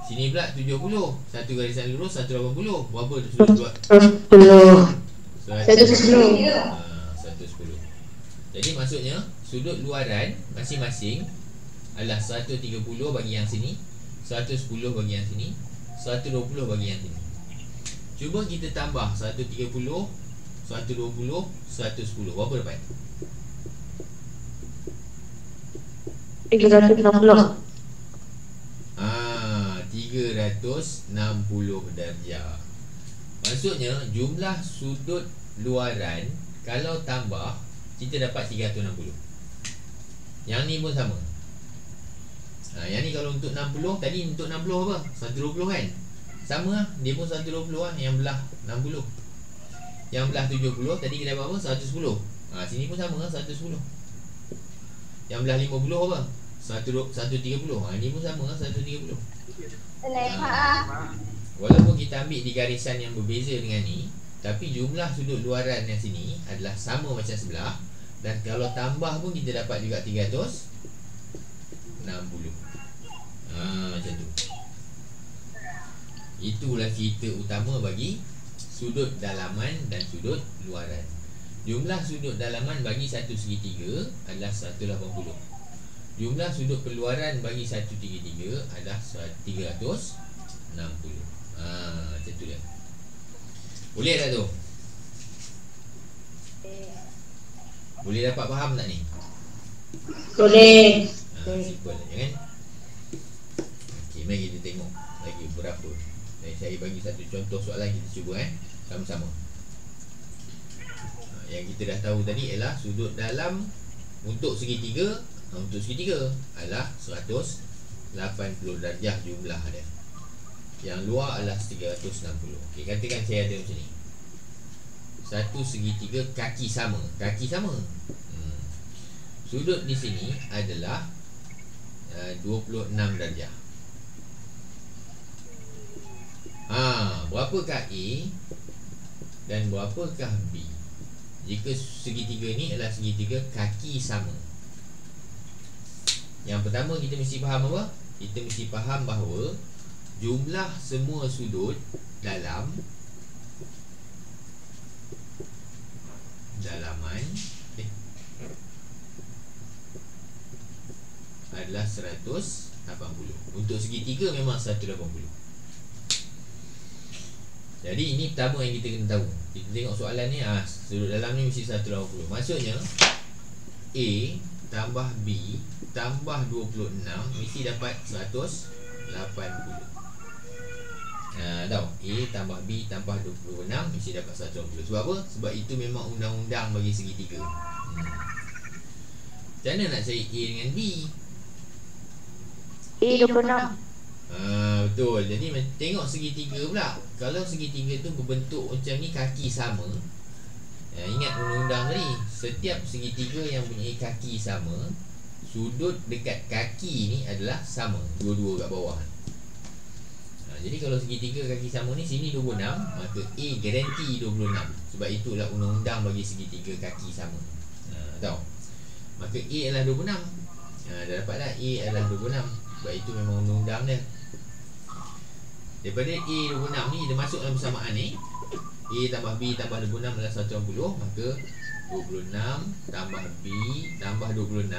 Sini pula 70. Satu garisan lurus 180. Berapa sudut buat? 110. 110. Jadi maksudnya sudut luaran masing-masing adalah 130 bagi yang sini, 110 bagi yang sini, 120 bagi yang sini. Cuba kita tambah 130, 120, 110. Berapa dapat? 360. 360 darjah. Maksudnya jumlah sudut luaran kalau tambah kita dapat 360. Yang ni pun sama. Yang ni kalau untuk 60, tadi untuk 60 apa? 120 kan? Sama lah, dia pun 120 lah. Yang belah 60, yang belah 70, tadi kita dapat apa? 110. Sini pun sama lah, 110. Yang belah 50 apa? 130. Ini pun sama lah, 130. Walaupun kita ambil di garisan yang berbeza dengan ni, tapi jumlah sudut luaran yang sini adalah sama macam sebelah. Dan kalau tambah pun kita dapat juga 360. Macam tu. Itulah cerita utama bagi sudut dalaman dan sudut luaran. Jumlah sudut dalaman bagi satu segitiga adalah 180. Jumlah sudut keluaran bagi satu segitiga adalah 360. Macam tu dia. Boleh tak tu? Boleh dapat faham tak ni? Boleh. Simple je kan? Okey, mari kita tengok lagi berapa. Saya bagi satu contoh soalan, kita cuba sama-sama. Yang kita dah tahu tadi ialah sudut dalam untuk segitiga. Untuk segitiga adalah 180 darjah jumlah dia. Yang luar adalah 360. Okey, katakan saya ada macam ni. Satu segitiga kaki sama. Kaki sama. Sudut di sini adalah 26 darjah. Berapakah A dan berapakah B jika segitiga ni adalah segitiga kaki sama? Yang pertama kita mesti faham apa? Kita mesti faham bahawa jumlah semua sudut dalam dalaman adalah 180. Untuk segitiga memang 180. Jadi ini pertama yang kita kena tahu. Kita tengok soalan ni, sudut dalam ni mesti 180. Maksudnya A tambah B tambah 26 mesti dapat 180. Tahu? A tambah B tambah 26 mesti dapat 180. Sebab apa? Sebab itu memang undang-undang bagi segitiga. Macam mana nak cari A dengan B? A 26. Betul. Jadi tengok segitiga pula. Kalau segitiga tu berbentuk macam ni, kaki sama, ingat undang-undang tadi, setiap segitiga yang punya kaki sama, sudut dekat kaki ni adalah sama, dua-dua kat bawah. Jadi kalau segitiga kaki sama ni, sini 26, maka A garanti 26. Sebab itulah undang-undang bagi segitiga kaki sama. Tahu? Maka A adalah 26. Dah dapat dah, A adalah 26. Sebab itu memang undang-undang dia. Daripada A 26 ni kita masuk dalam persamaan ni, A tambah B tambah 26 adalah 180. Maka 26 tambah B tambah 26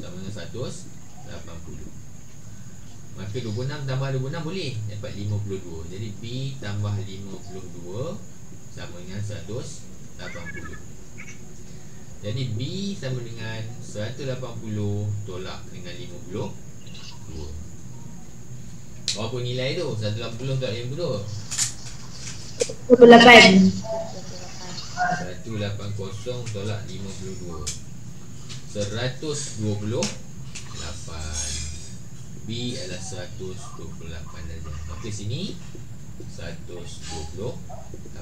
sama dengan 180. Maka 26 tambah 26 boleh dapat 52. Jadi B tambah 52 sama dengan 180. Jadi B sama dengan 180 tolak dengan 52. Berapa nilai tu? 180 tolak 52. 28. 180 tolak 52. 128. B adalah 128 darjah. Maka sini 128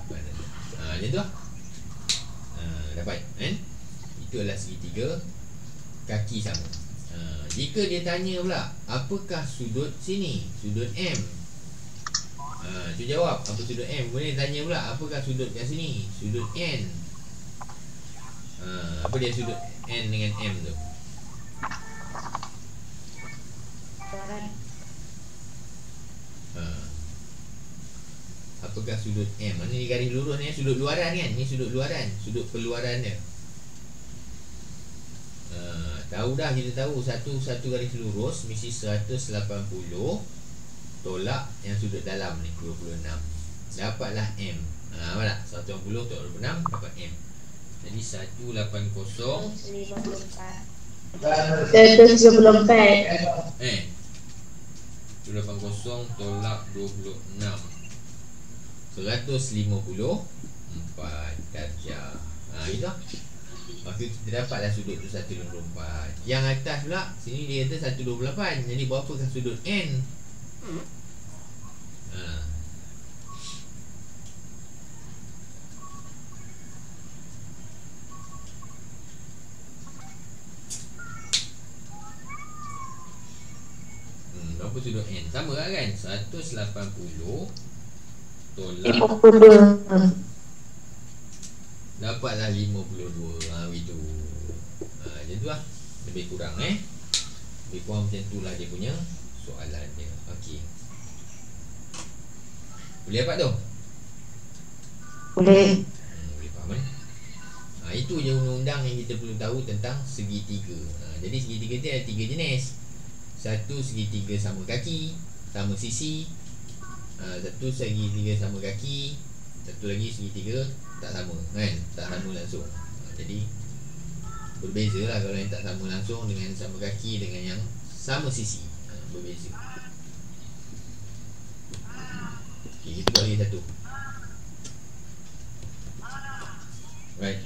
darjah. Macam tu lah. Dapat kan? Itu adalah segitiga kaki sama. Jika dia tanya pula, apakah sudut sini? Sudut M. Cuba jawab, apa sudut M? Boleh tanya pula, apakah sudut kat sini? Sudut N. Apa dia sudut N dengan M tu? Apakah sudut M? Mana ni garis lurus ni, sudut luaran kan? Ni sudut luaran, sudut keluaran dia. Tahu dah, kita tahu satu garis lurus mesti 180 tolak yang sudut dalam ni 26. Dapatlah M. Apa tak? 180 tolak 26 dapat M. Jadi 180 134. 180 tolak 26 154 darjah. Itu. Maka kita dapatlah sudut tu 124. Yang atas pula sini dia kata 128. Jadi berapakah sudut N? Berapa sudut N? Sama lah kan? 180 tolak 52. dapatlah 52. Itu. Macam tu lah. Lebih kurang lebih kurang macam tu lah dia punya soalan dia. Okey. Boleh dapat tu? Boleh. Boleh faham kan? Itu je undang-undang yang kita perlu tahu tentang segitiga. Jadi segitiga tu ada 3 jenis. Satu segitiga sama kaki, sama sisi. Satu segitiga sama kaki, satu lagi segitiga tak sama kan? Tak sama langsung. Jadi berbeza lah kalau yang tak sama langsung dengan sama kaki dengan yang sama sisi. Berbeza. Okay, kita buat lagi satu. Right.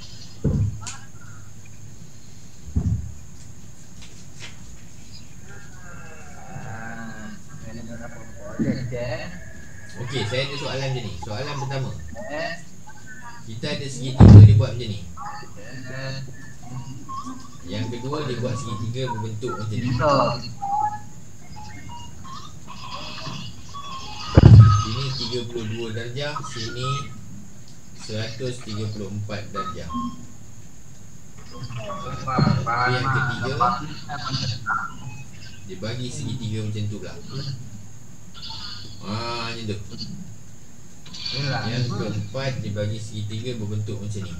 Okey, saya ada soalan macam ni. Soalan pertama, kita ada segitiga dia buat macam ni. Yang kedua dia buat segitiga berbentuk macam ni. Sini 32 darjah, sini 134 darjah. Yang ketiga dia bagi segitiga macam tu pula. Macam tu. Yang keempat dia bagi segitiga berbentuk macam ni.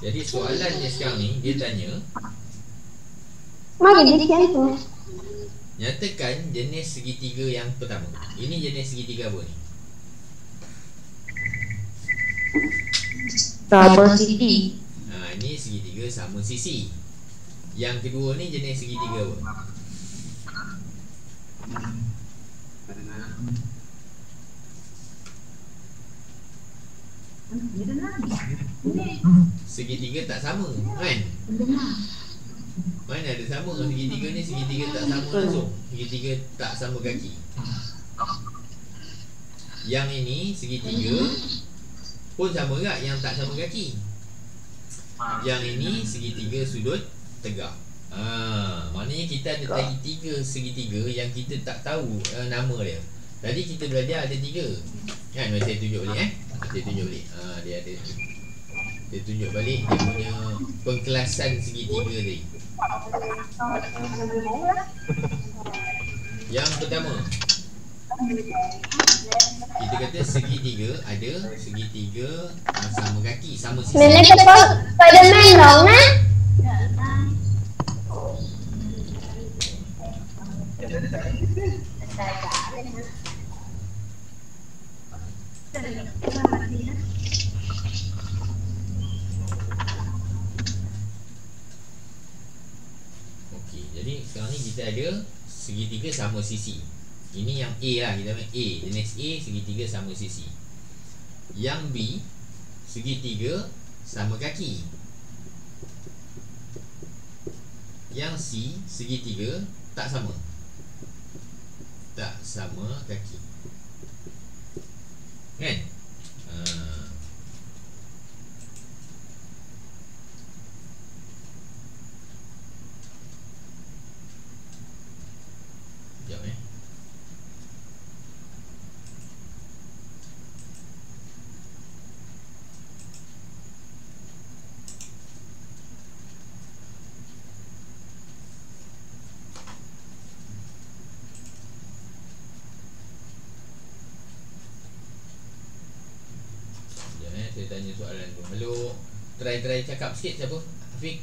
Jadi soalannya sekarang ni dia tanya, nyatakan jenis segitiga yang pertama. Ini jenis segitiga apa ni? Sama sisi. Ini segitiga sama sisi. Yang kedua ni jenis segitiga apa? Segitiga tak sama kan? Mana ada sama segitiga ni? Segitiga tak sama langsung. Segitiga tak sama kaki. Yang ini segitiga pun sama tak yang tak sama kaki. Yang ini segitiga sudut tegak. Maknanya kita ada lagi 3 segitiga yang kita tak tahu nama dia. Tadi kita belajar ada 3 kan? Saya tunjuk balik Saya tunjuk balik. Dia ada. Dia tunjuk balik dia punya pengkelasan segitiga tadi. Yang pertama, kita kata segitiga ada segitiga sama kaki, sama sisi. Nenek kepala Spiderman dong, nah. Okey, jadi sekarang ni kita ada segitiga sama sisi. Ini yang A lah, kita panggil A. Jenis A segitiga sama sisi. Yang B segitiga sama kaki. Yang C segitiga tak sama. Tak sama kaki. Kan? Sekejap saya tanya soalan tu. Hello. Try cakap sikit siapa? Fik,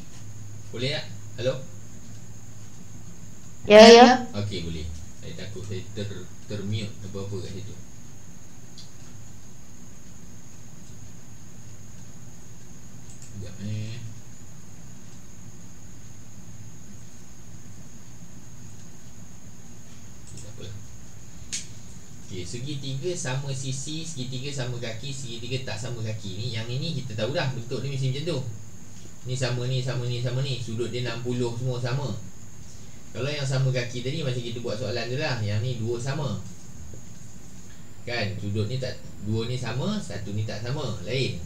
boleh tak? Hello? Ya. Okey, boleh. Saya takut saya termute apa-apa kat situ. Sekejap tak apalah. Okey, segitiga sama sisi, segitiga sama kaki, segitiga tak sama kaki ni. Yang ini kita tahu dah bentuk dia mesti macam tu. Ni sama ni, sama ni, sama ni. Sudut dia 60 semua sama. Kalau yang sama kaki tadi macam kita buat soalan tu lah. Yang ni dua sama. Kan, sudut ni tak, dua ni sama, satu ni tak sama, lain.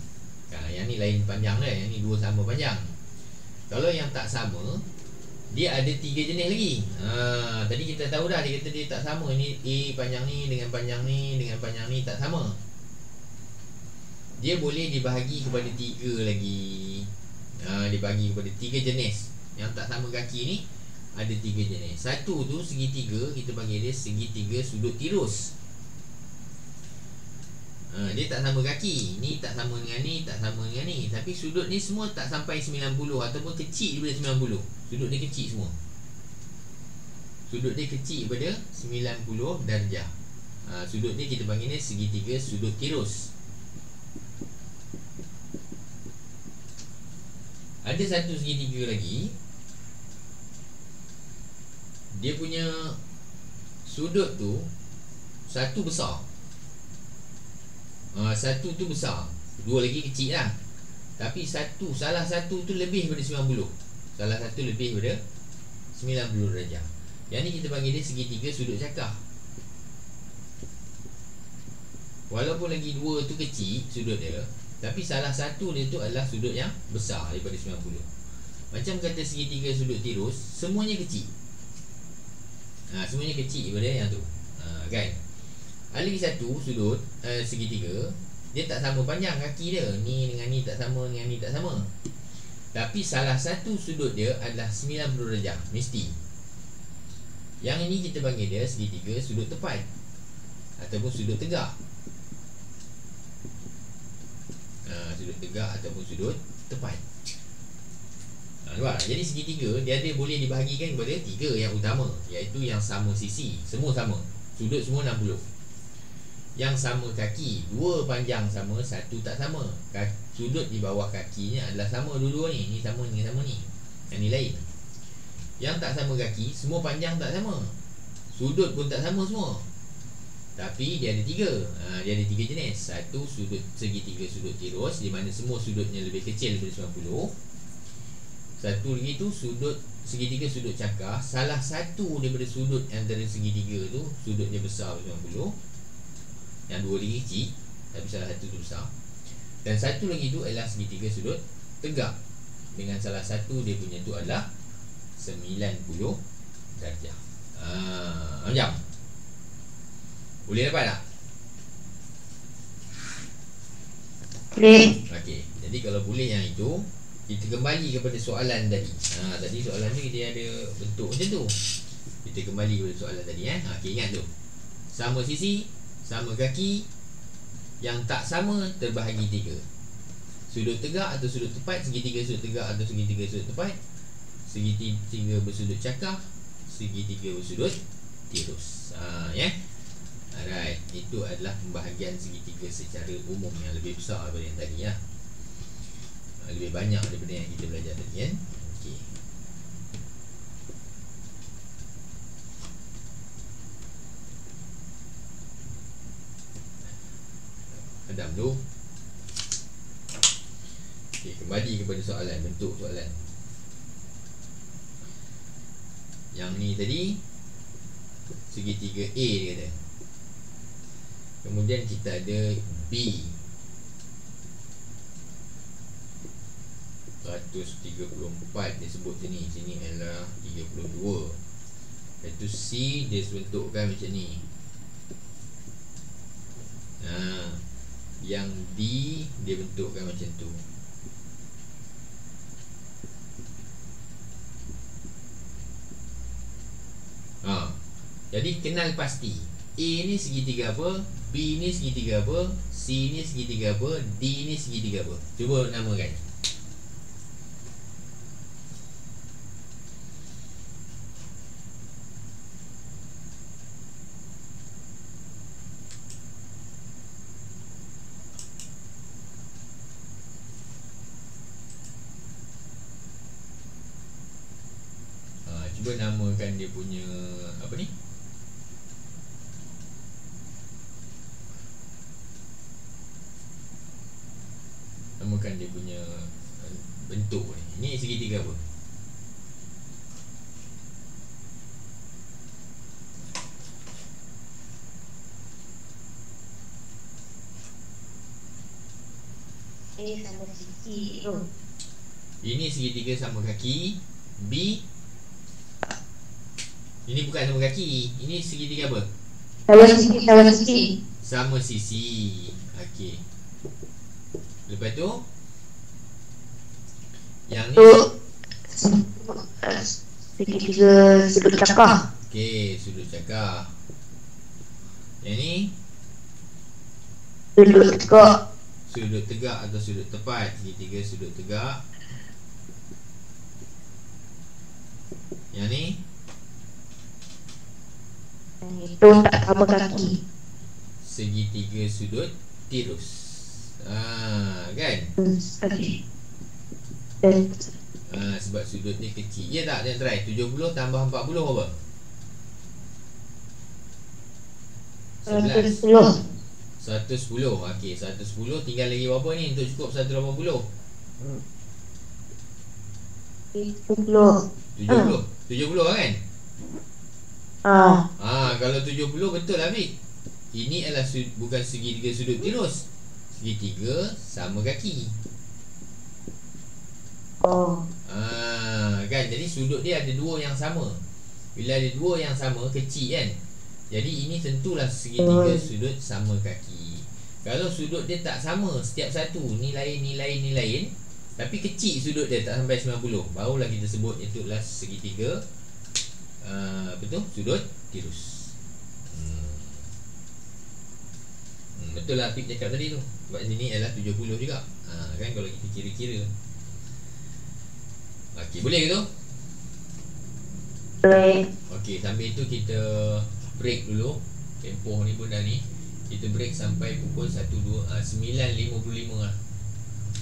Yang ni lain panjang lah, yang ni dua sama panjang. Kalau yang tak sama, dia ada tiga jenis lagi. Tadi kita tahu dah, dia kata dia tak sama. Ni A panjang ni dengan panjang ni dengan panjang ni tak sama. Dia boleh dibahagi kepada tiga lagi. Dibagi kepada tiga jenis. Yang tak sama kaki ni ada tiga jenis. Satu tu segitiga, kita panggil dia segitiga sudut tirus. Dia tak sama kaki. Ni tak sama dengan ni, tak sama dengan ni. Tapi sudut ni semua tak sampai 90 ataupun kecil daripada 90. Sudut dia kecil semua. Sudut dia kecil daripada 90 darjah. Sudut ni kita panggil dia segitiga sudut tirus. Ada satu segitiga lagi. Dia punya sudut tu satu besar, satu tu besar, dua lagi kecil lah. Tapi salah satu tu lebih daripada 90. Salah satu lebih daripada 90 darjah. Yang ni kita panggil dia segitiga sudut cakar. Walaupun lagi dua tu kecil sudut dia, tapi salah satu dia tu adalah sudut yang besar daripada 90. Macam kata segitiga sudut tirus, semuanya kecil. Semuanya kecil daripada yang tu. Kan? Ada lagi satu sudut segitiga, dia tak sama panjang kaki dia. Ni dengan ni tak sama, dengan ni tak sama. Tapi salah satu sudut dia adalah 90 darjah mesti. Yang ini kita panggil dia segitiga sudut tepat ataupun sudut tegak. Sudut tegak ataupun sudut tepat. Jadi segitiga dia ada boleh dibahagikan kepada tiga yang utama, iaitu yang sama sisi, semua sama, sudut semua 60. Yang sama kaki, dua panjang sama, satu tak sama. Sudut di bawah kakinya adalah sama dua-dua ni. Ni sama dengan sama ni. Yang ni lain. Yang tak sama kaki, semua panjang tak sama, sudut pun tak sama semua. Tapi dia ada tiga. Dia ada tiga jenis. Satu sudut segitiga sudut tirus, di mana semua sudutnya lebih kecil daripada 90. Satu lagi tu sudut segitiga sudut cakar. Salah satu daripada sudut antara segitiga tu sudutnya besar daripada 90. Yang dua lagi kecil, tapi salah satu tu besar. Dan satu lagi tu adalah segitiga sudut tegak, dengan salah satu dia punya tu adalah 90 darjah. Macam boleh dapat tak? Boleh. Okey, jadi kalau boleh yang itu, kita kembali kepada soalan tadi. Tadi soalan ni dia ada bentuk macam tu. Kita kembali kepada soalan tadi. Okey, ingat tu. Sama sisi, sama kaki, yang tak sama terbahagi tiga. Sudut tegak atau sudut tepat, segitiga sudut tegak atau segitiga sudut tepat, segitiga bersudut cakar, segitiga bersudut tirus. Alright, itu adalah pembahagian segitiga secara umum yang lebih besar daripada yang tadi ya. Lebih banyak daripada yang kita belajar tadi kan. Okey. Padam tu. Okey, kembali kepada soalan, bentuk soalan. Yang ni tadi segitiga A dia kata. Kemudian kita ada B 134 dia sebut sini. Sini adalah 32. Lepas tu C dia bentukkan macam ni. Yang D dia bentukkan macam tu. Jadi kenal pasti A ni segitiga apa, B ni segitiga apa, C ni segitiga apa, D ni segitiga apa. Cuba namakan. Cuba namakan dia punya apa ni? Namakan dia punya bentuk ni. Ni segitiga apa? Ini sama sisi tu. Ini segitiga sama kaki. B. Ini bukan sama kaki. Ini segitiga apa? Sama sisi, sama sisi. Sama sisi. Okey. Lepas tu yang ni Segitiga sudut cakar. okey, sudut cakar. Yang ni Sudut tegak. sudut tegak atau sudut tepat. Segitiga sudut tegak. Yang ni Itu tak sama kaki. segitiga sudut tirus. Kan? Okey. Dan Sebab sudut ni kecil. Ya tak? Jangan try. 70 tambah 40 apa? 11. 110. 110. Okey, 110 tinggal lagi berapa ni untuk cukup 180? 70. 70. 70 kan? Kalau 70 betul lah Fik. Ini adalah bukan segitiga sudut tirus. Segitiga sama kaki. Kan? Jadi sudut dia ada dua yang sama. Bila ada dua yang sama, kecil kan? Jadi ini tentulah segitiga sudut sama kaki. Kalau sudut dia tak sama, setiap satu ni lain, ni lain, ni lain, tapi kecil sudut dia tak sampai 90, barulah kita sebut itulah segitiga sudut tirus. Betul lah Fik cakap tadi tu. Sebab sini adalah 70 juga. Kan kalau kita kira-kira. Okey, boleh ke tu? Boleh. Okey, sambil itu kita break dulu. Tempoh ni pun dah ni. Kita break sampai pukul 9.55 lah.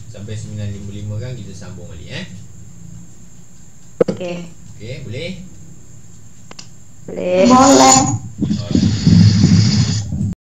Sampai 9.55 kan kita sambung balik Okey. Okey, boleh? Boleh. Boleh.